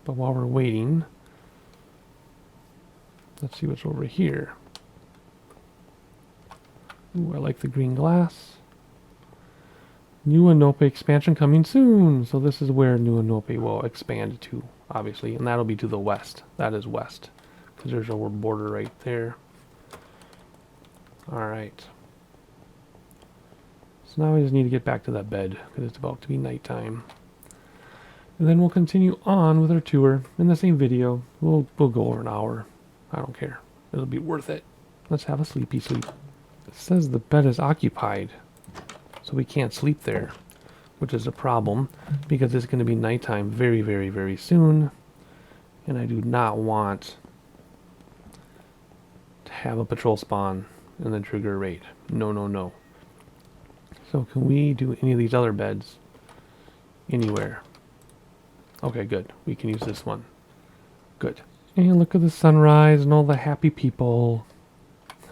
But while we're waiting, let's see what's over here. Ooh, I like the green glass. New Anope expansion coming soon. So this is where New Anope will expand to, obviously. And that'll be to the west. That is west. Because there's our border right there. Alright. So now we just need to get back to that bed. Because it's about to be nighttime. And then we'll continue on with our tour in the same video. We'll go over an hour. I don't care. It'll be worth it. Let's have a sleepy sleep. It says the bed is occupied. So we can't sleep there, which is a problem because it's going to be nighttime very, very, very soon. And I do not want to have a patrol spawn and then trigger a raid. No, no, no. So can we do any of these other beds anywhere? Okay, good. We can use this one. Good. And look at the sunrise and all the happy people.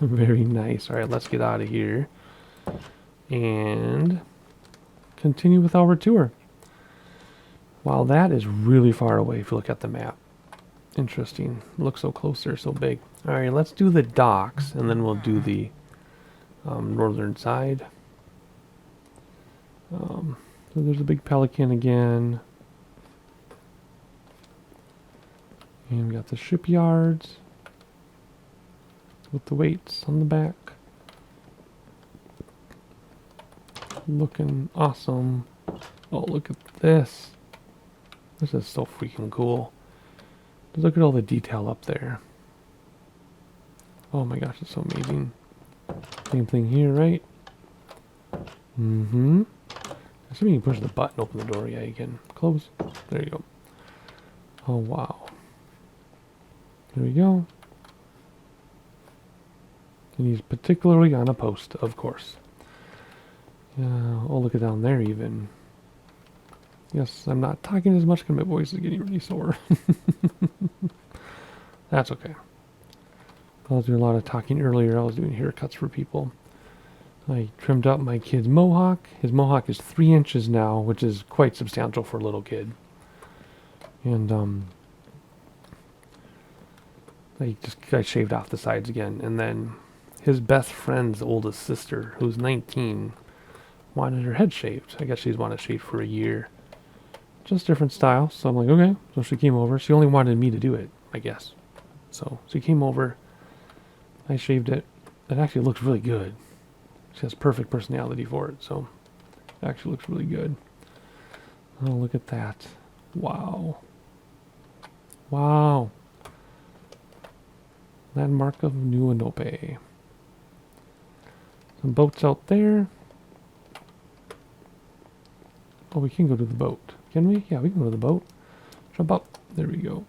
Very nice. All right, let's get out of here and continue with our tour. Wow, that is really far away if you look at the map. Interesting. Looks so close there, so big. All right, let's do the docks, and then we'll do the northern side. So there's a big pelican again. And we got the shipyards with the weights on the back. Looking awesome. Oh, look at this. This is so freaking cool. Look at all the detail up there. Oh my gosh, it's so amazing. Same thing here, right? Mm-hmm. Assuming you push the button, open the door. Yeah, you can. Close. There you go. Oh, wow. There we go. And he's particularly on a post, of course. Oh, look at down there even. Yes, I'm not talking as much because my voice is getting really sore. That's okay. I was doing a lot of talking earlier. I was doing haircuts for people. I trimmed up my kid's mohawk. His mohawk is 3 inches now, which is quite substantial for a little kid. And I shaved off the sides again. And then his best friend's oldest sister, who's 19, wanted her head shaved. I guess she's wanted shaved for a year. Just different style. So I'm like, okay. So she came over. She only wanted me to do it, I guess. So she came over. I shaved it. It actually looks really good. She has perfect personality for it, so it actually looks really good. Oh, look at that. Wow. Wow. Landmark of New Anope. Some boats out there. Oh, we can go to the boat. Can we? Yeah, we can go to the boat. Jump up. There we go.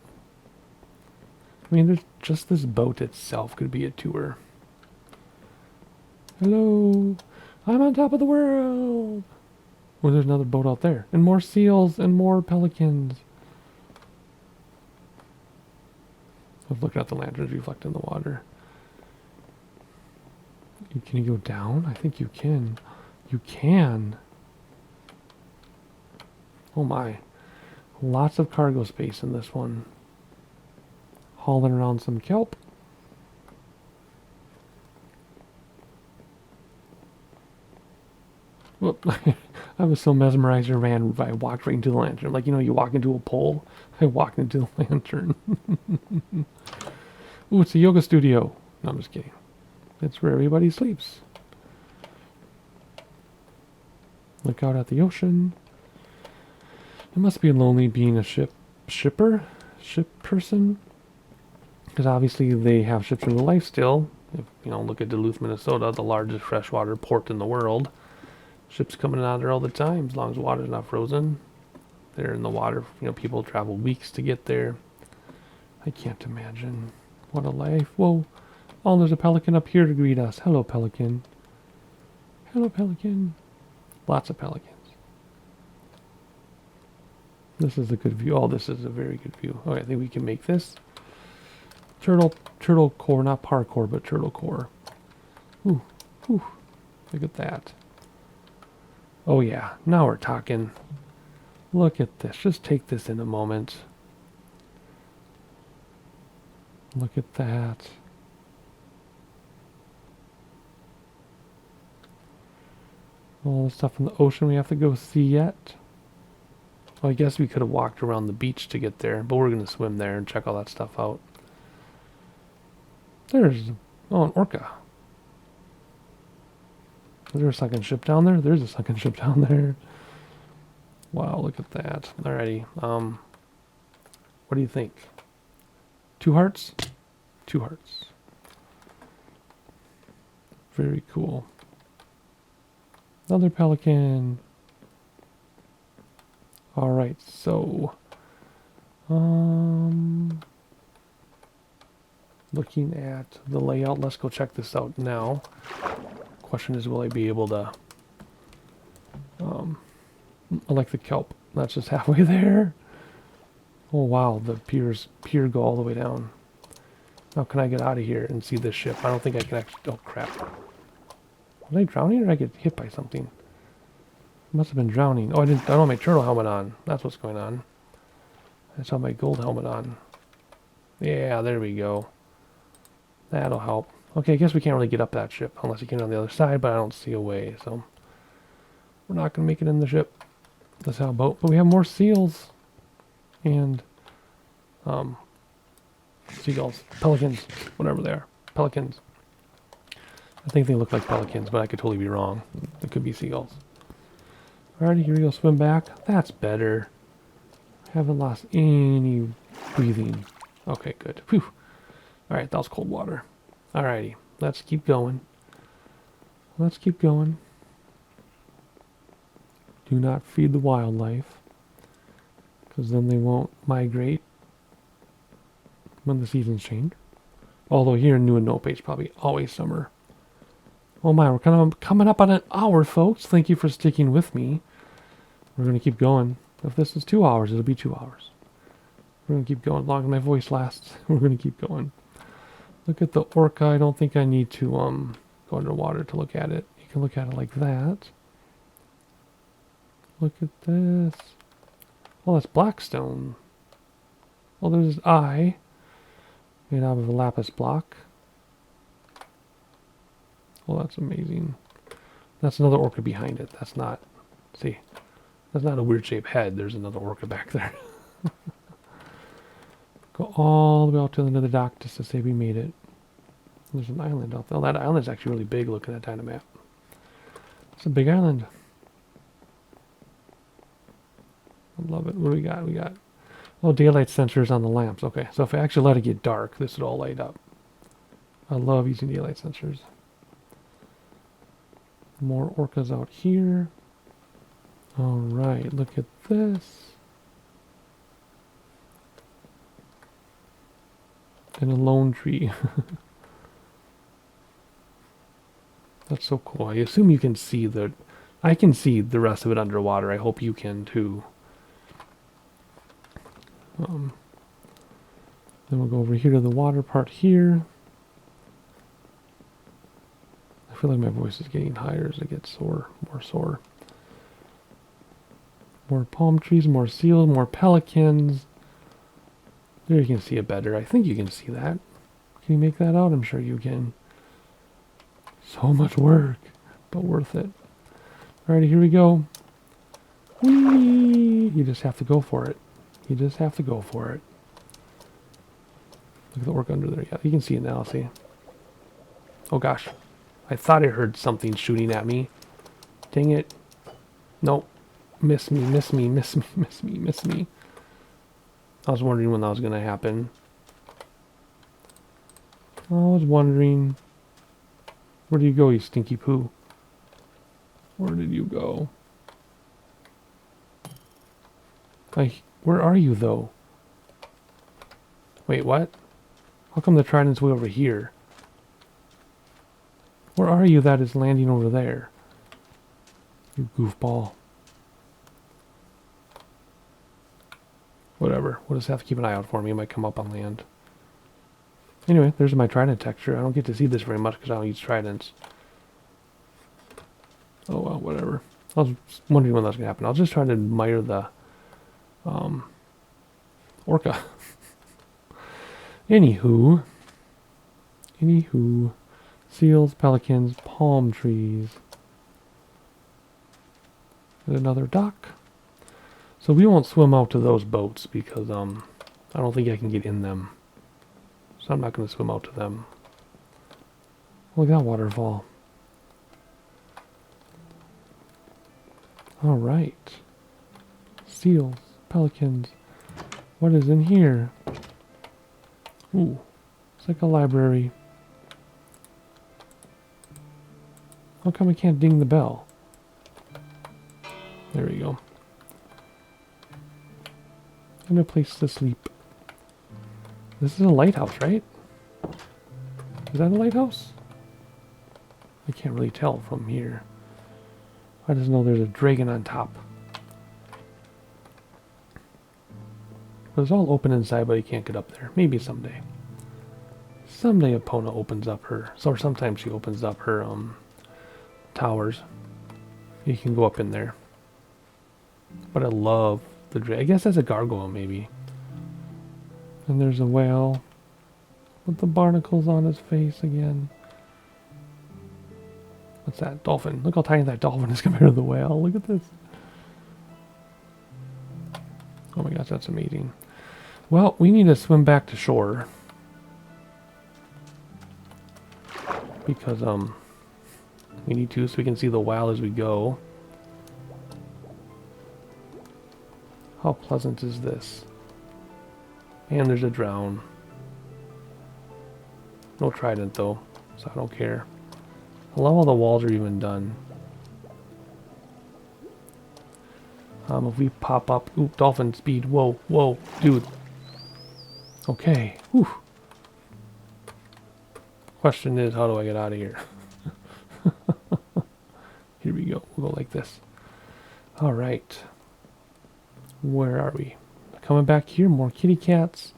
I mean, there's just this boat itself could be a tour. Hello. I'm on top of the world. Oh, there's another boat out there. And more seals and more pelicans. I was looking at the lanterns reflecting the water. Can you go down? I think you can. You can. Oh my. Lots of cargo space in this one. Hauling around some kelp. Whoop. I was so mesmerized I walked right into the lantern. Like, you know, you walk into a pole. I walked into the lantern. Ooh, it's a yoga studio. No, I'm just kidding. It's where everybody sleeps. Look out at the ocean. It must be lonely being a ship person. Because obviously they have ships in the life still. If, you know, look at Duluth, Minnesota, the largest freshwater port in the world. Ships coming out there all the time, as long as the water's not frozen. They're in the water, you know, people travel weeks to get there. I can't imagine. What a life. Whoa. Oh, there's a pelican up here to greet us. Hello, pelican. Hello, pelican. Lots of pelicans. This is a good view. Oh, this is a very good view. Okay, I think we can make this. Turtle core, not parkour, but turtle core. Ooh, ooh. Look at that. Oh yeah, now we're talking. Look at this. Just take this in a moment. Look at that. All the stuff in the ocean we have to go see yet. Well, I guess we could have walked around the beach to get there, but we're going to swim there and check all that stuff out. There's, oh, an orca. Is there a sunken ship down there? There's a sunken ship down there. Wow, look at that. Alrighty. What do you think? 2 hearts? 2 hearts. Very cool. Another pelican. Alright, so looking at the layout, let's go check this out now. Question is, will I be able to I like the kelp. That's just halfway there. Oh wow, the pier go all the way down. How can I get out of here and see this ship? I don't think I can actually. Oh crap. Was I drowning or did I get hit by something? I must have been drowning. Oh, I don't have my turtle helmet on. That's what's going on. I just have my gold helmet on. Yeah, there we go. That'll help. Okay, I guess we can't really get up that ship unless you can on the other side, but I don't see a way, so we're not going to make it in the ship. This sailboat. But we have more seals and seagulls, pelicans, whatever they are. Pelicans. I think they look like pelicans, but I could totally be wrong. It could be seagulls. Alrighty, here we go. Swim back. That's better. I haven't lost any breathing. Okay, good. Phew. Alright, that was cold water. Alrighty, let's keep going. Let's keep going. Do not feed the wildlife, because then they won't migrate when the seasons change. Although here in New Anope, it's probably always summer. Oh my, we're kind of coming up on an hour, folks. Thank you for sticking with me. We're going to keep going. If this is 2 hours, it'll be 2 hours. We're going to keep going as long as my voice lasts. We're going to keep going. Look at the orca. I don't think I need to go underwater to look at it. You can look at it like that. Look at this. Oh, that's blackstone. Oh, there's an eye made out of a lapis block. Oh, that's amazing. That's another orca behind it. That's not, see, that's not a weird shaped head. There's another orca back there. Go all the way out to the end of the dock just to say we made it. There's an island out there. Oh, that island's actually really big. Look at that Dynamap. It's a big island. I love it. What do we got? We got, oh, daylight sensors on the lamps. Okay, so if I actually let it get dark, this would all light up. I love using daylight sensors. More orcas out here. All right, look at this. And a lone tree. That's so cool. I assume you can see the... I can see the rest of it underwater. I hope you can too. Then we'll go over here to the water part here. I feel like my voice is getting higher as it gets sore, more sore. More palm trees, more seals, more pelicans. There you can see it better. I think you can see that. Can you make that out? I'm sure you can. So much work, but worth it. Alrighty, here we go. Whee! You just have to go for it. You just have to go for it. Look at the orc under there. Yeah, you can see it now, see? Oh gosh. I thought I heard something shooting at me. Dang it. Nope. Miss me, miss me, miss me, miss me, miss me. I was wondering when that was going to happen. I was wondering. Where do you go, you stinky poo? Where did you go? Where are you, though? Wait, what? How come the trident's way over here? Where are you that is landing over there? You goofball. Whatever. We'll just have to keep an eye out for me. It might come up on land. Anyway, there's my trident texture. I don't get to see this very much because I don't use tridents. Oh well, whatever. I was wondering when that's going to happen. I was just trying to admire the orca. Anywho. Seals, pelicans, palm trees. And another dock. So we won't swim out to those boats because I don't think I can get in them. So I'm not going to swim out to them. Look at that waterfall. Alright. Seals, pelicans. What is in here? Ooh, it's like a library. How come I can't ding the bell? There we go. And a place to sleep. This is a lighthouse, right? Is that a lighthouse? I can't really tell from here. I just know there's a dragon on top. But it's all open inside, but you can't get up there. Maybe someday. Someday Epona opens up her... Or sometimes she opens up her towers. You can go up in there. But I love the dragon. I guess that's a gargoyle, maybe. And there's a whale with the barnacles on his face again. What's that? Dolphin. Look how tiny that dolphin is compared to the whale. Look at this. Oh my gosh, that's amazing. Well, we need to swim back to shore. Because, we need to so we can see the whale as we go. How pleasant is this? And there's a drown. No trident though, so I don't care. I love how the walls are even done. If we pop up... Ooh, dolphin speed. Whoa, whoa, dude. Okay. Whew. Question is, how do I get out of here? Here we go. We'll go like this. Alright. Where are we? Coming back here. More kitty cats.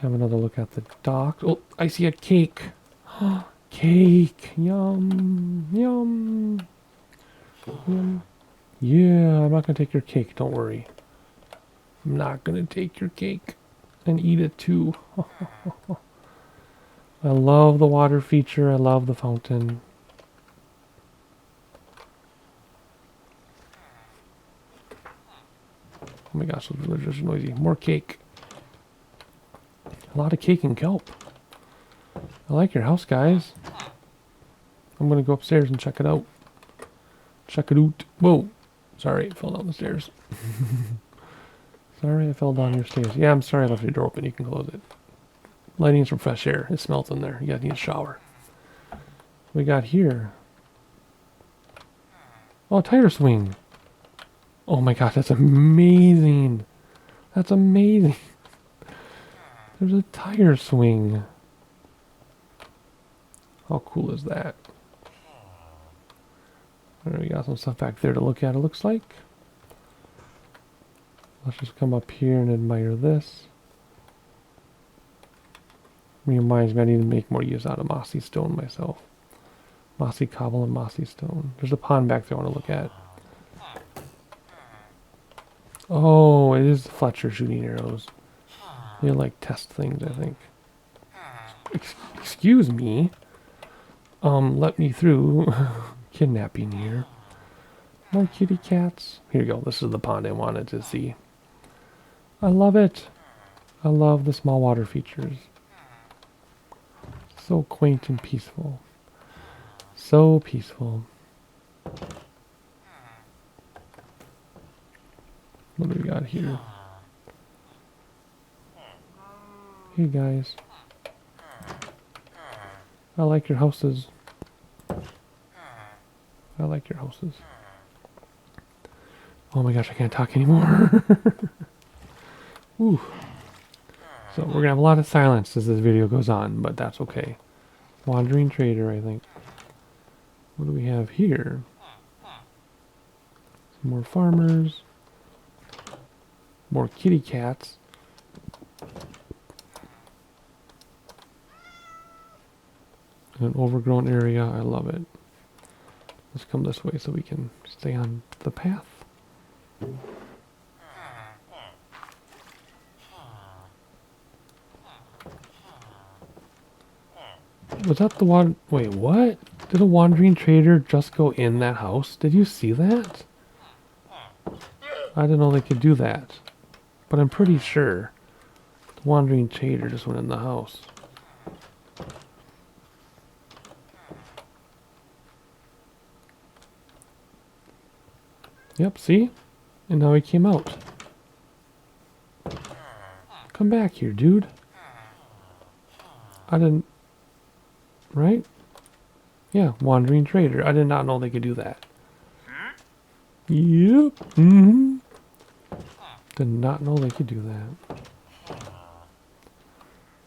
Have another look at the dock. Oh, I see a cake. Cake. Yum. Yum. Yum. Yeah, I'm not going to take your cake. Don't worry. I'm not going to take your cake and eat it too. I love the water feature. I love the fountain. Oh my gosh, those villagers are noisy. More cake. A lot of cake and kelp. I like your house, guys. I'm going to go upstairs and check it out. Check it out. Whoa. Sorry, I fell down the stairs. Sorry, I fell down your stairs. Yeah, I'm sorry I left your door open. You can close it. Lighting some fresh air. It smells in there. You guys need a shower. We got here. Oh, a tire swing. Oh my gosh, that's amazing. That's amazing. There's a tire swing. How cool is that? Alright, we got some stuff back there to look at, it looks like. Let's just come up here and admire this. Reminds me I need to make more use out of mossy stone myself. Mossy cobble and mossy stone. There's a pond back there I want to look at. Oh, it is Fletcher shooting arrows. They're like test things, I think. Excuse me. Let me through. Kidnapping here. More kitty cats. Here you go. This is the pond I wanted to see. I love it. I love the small water features. So quaint and peaceful. So peaceful. What do we got here? Hey guys. I like your houses. I like your houses. Oh my gosh, I can't talk anymore. Ooh. So we're gonna have a lot of silence as this video goes on, but that's okay. Wandering trader, I think. What do we have here? Some more farmers. More kitty cats. An overgrown area, I love it. Let's come this way so we can stay on the path. Was that the one? Wait, what? Did a wandering trader just go in that house? Did you see that? I didn't know they could do that. But I'm pretty sure the wandering trader just went in the house. Yep, see? And now he came out. Come back here, dude. I didn't... Right? Yeah, wandering trader. I did not know they could do that. Yep. Mm-hmm. Did not know they could do that.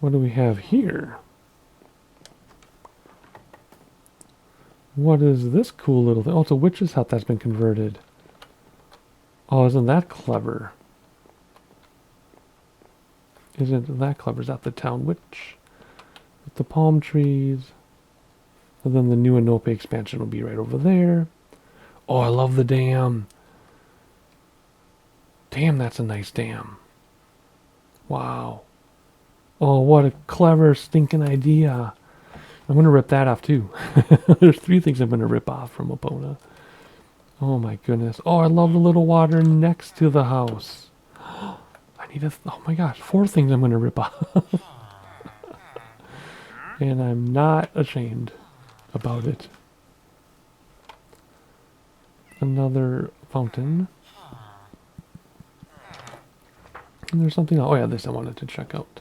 What do we have here? What is this cool little thing? Oh, it's a witch's hut that's been converted. Oh, isn't that clever? Isn't that clever? Is that the town witch? With the palm trees. And then the new Anope expansion will be right over there. Oh, I love the dam. Damn, that's a nice dam. Wow. Oh, what a clever, stinking idea. I'm going to rip that off, too. There's 3 things I'm going to rip off from Epona. Oh, my goodness. Oh, I love the little water next to the house. I need oh, my gosh. 4 things I'm going to rip off. And I'm not ashamed about it. Another fountain. And there's something else. Oh yeah, this I wanted to check out.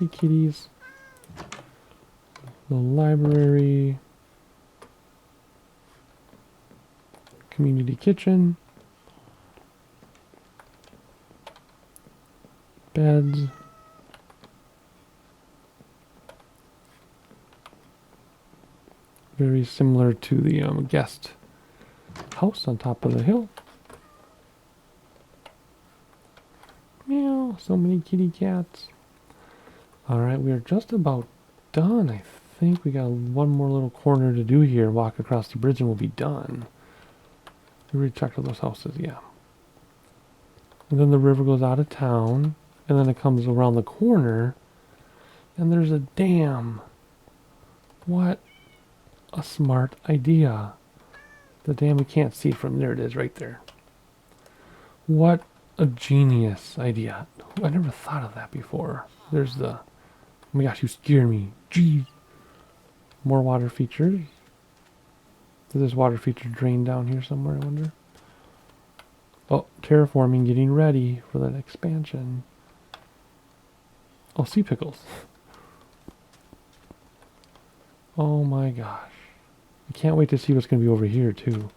Hey, kitties. The library. Community kitchen. Beds. Very similar to the guest house on top of the hill. Meow, so many kitty cats. Alright, we are just about done. I think we got one more little corner to do here. Walk across the bridge and we'll be done. We already checked all those houses, yeah. And then the river goes out of town. And then it comes around the corner. And there's a dam. What a smart idea. The dam, we can't see from there. It is right there. What a genius idea. I never thought of that before. There's the... Oh my gosh, you scare me. Gee. More water features. Does this water feature drain down here somewhere, I wonder? Oh, terraforming, getting ready for that expansion. Oh, sea pickles. Oh my gosh. I can't wait to see what's going to be over here, too.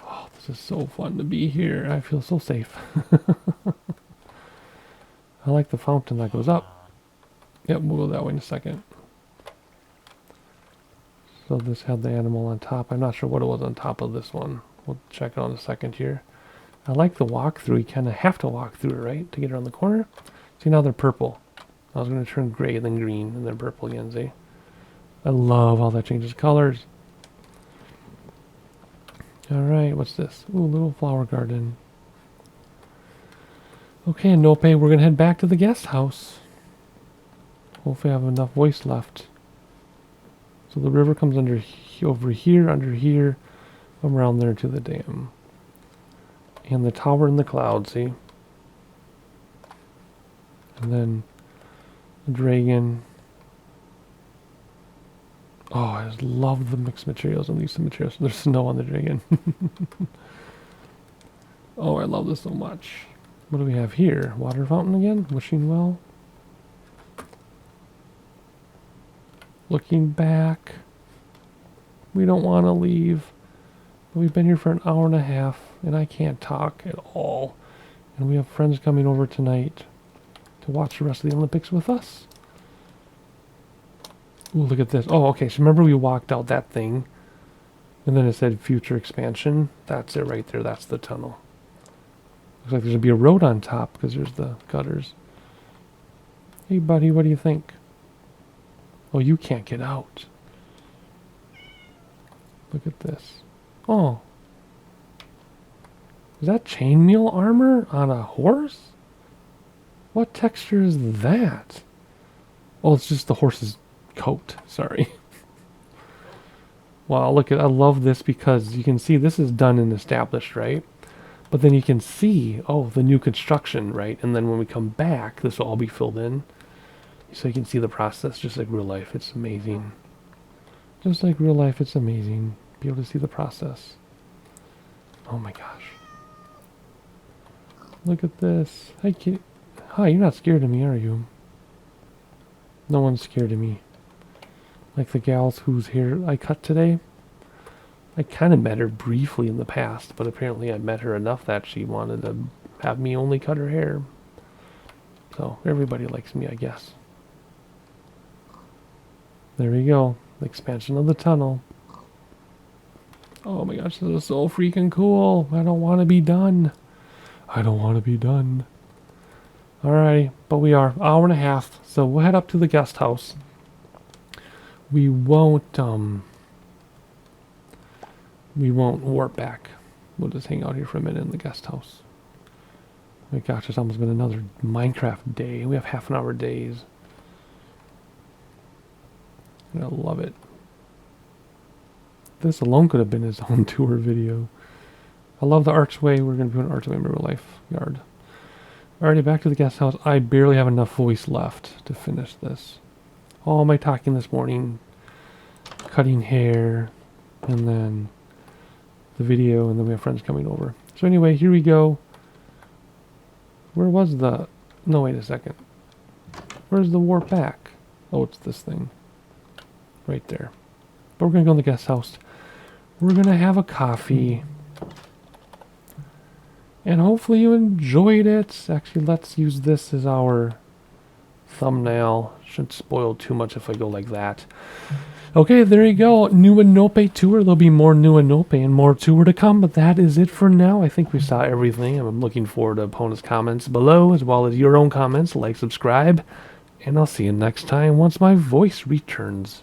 Oh, this is so fun to be here. I feel so safe. I like the fountain that goes up. Yep, we'll go that way in a second. So this had the animal on top. I'm not sure what it was on top of this one. We'll check it out in a second here. I like the walkthrough. You kind of have to walk through it, right? To get around the corner. See, now they're purple. I was going to turn gray, then green, and then purple again, see? I love how that changes colors. Alright, what's this? Ooh, little flower garden. Okay, Anope, we're going to head back to the guest house. Hopefully I have enough voice left. So the river comes over here, around there to the dam. And the tower in the cloud, see? And then the dragon. Oh, I just love the mixed materials and these materials. There's snow on the dragon. Oh, I love this so much. What do we have here? Water fountain again? Wishing well. Looking back. We don't want to leave. But we've been here for an hour and a half, and I can't talk at all. And we have friends coming over tonight to watch the rest of the Olympics with us. Ooh, look at this. Oh, okay, so remember we walked out that thing, and then it said future expansion. That's it right there. That's the tunnel. Looks like there's going to be a road on top, because there's the gutters. Hey, buddy, what do you think? Oh, you can't get out. Look at this. Oh. Is that chainmail armor on a horse? What texture is that? Oh, it's just the horse's coat. Sorry. Wow, look at, I love this because you can see this is done and established, right? But then you can see, oh, the new construction, right? And then when we come back, this will all be filled in. So you can see the process just like real life. It's amazing. Just like real life, it's amazing. Be able to see the process. Oh my gosh. Look at this. Hi, kitty. Hi, you're not scared of me, are you? No one's scared of me. Like the gals whose hair I cut today. I kind of met her briefly in the past, but apparently I met her enough that she wanted to have me only cut her hair. So everybody likes me, I guess. There we go. The expansion of the tunnel. Oh my gosh, this is so freaking cool. I don't want to be done. I don't want to be done. Alrighty, but we are hour and a half, so we'll head up to the guest house. We won't warp back. We'll just hang out here for a minute in the guest house. Oh my gosh, it's almost been another Minecraft day. We have half an hour days. I love it. This alone could have been his own tour video. I love the archway. We're going to do an archway in real life yard. Alrighty, back to the guest house. I barely have enough voice left to finish this. All my talking this morning, cutting hair, and then the video, and then we have friends coming over. So anyway, here we go. Where was the... No, wait a second. Where's the warp back? Oh, it's this thing. Right there. But we're gonna go in the guest house. We're gonna have a coffee. And hopefully you enjoyed it. Actually, let's use this as our thumbnail. Shouldn't spoil too much if I go like that. Okay, there you go. New Anope Tour. There'll be more new Anope and more tour to come, but that is it for now. I think we saw everything. I'm looking forward to Epona's comments below, as well as your own comments. Like, subscribe, and I'll see you next time once my voice returns.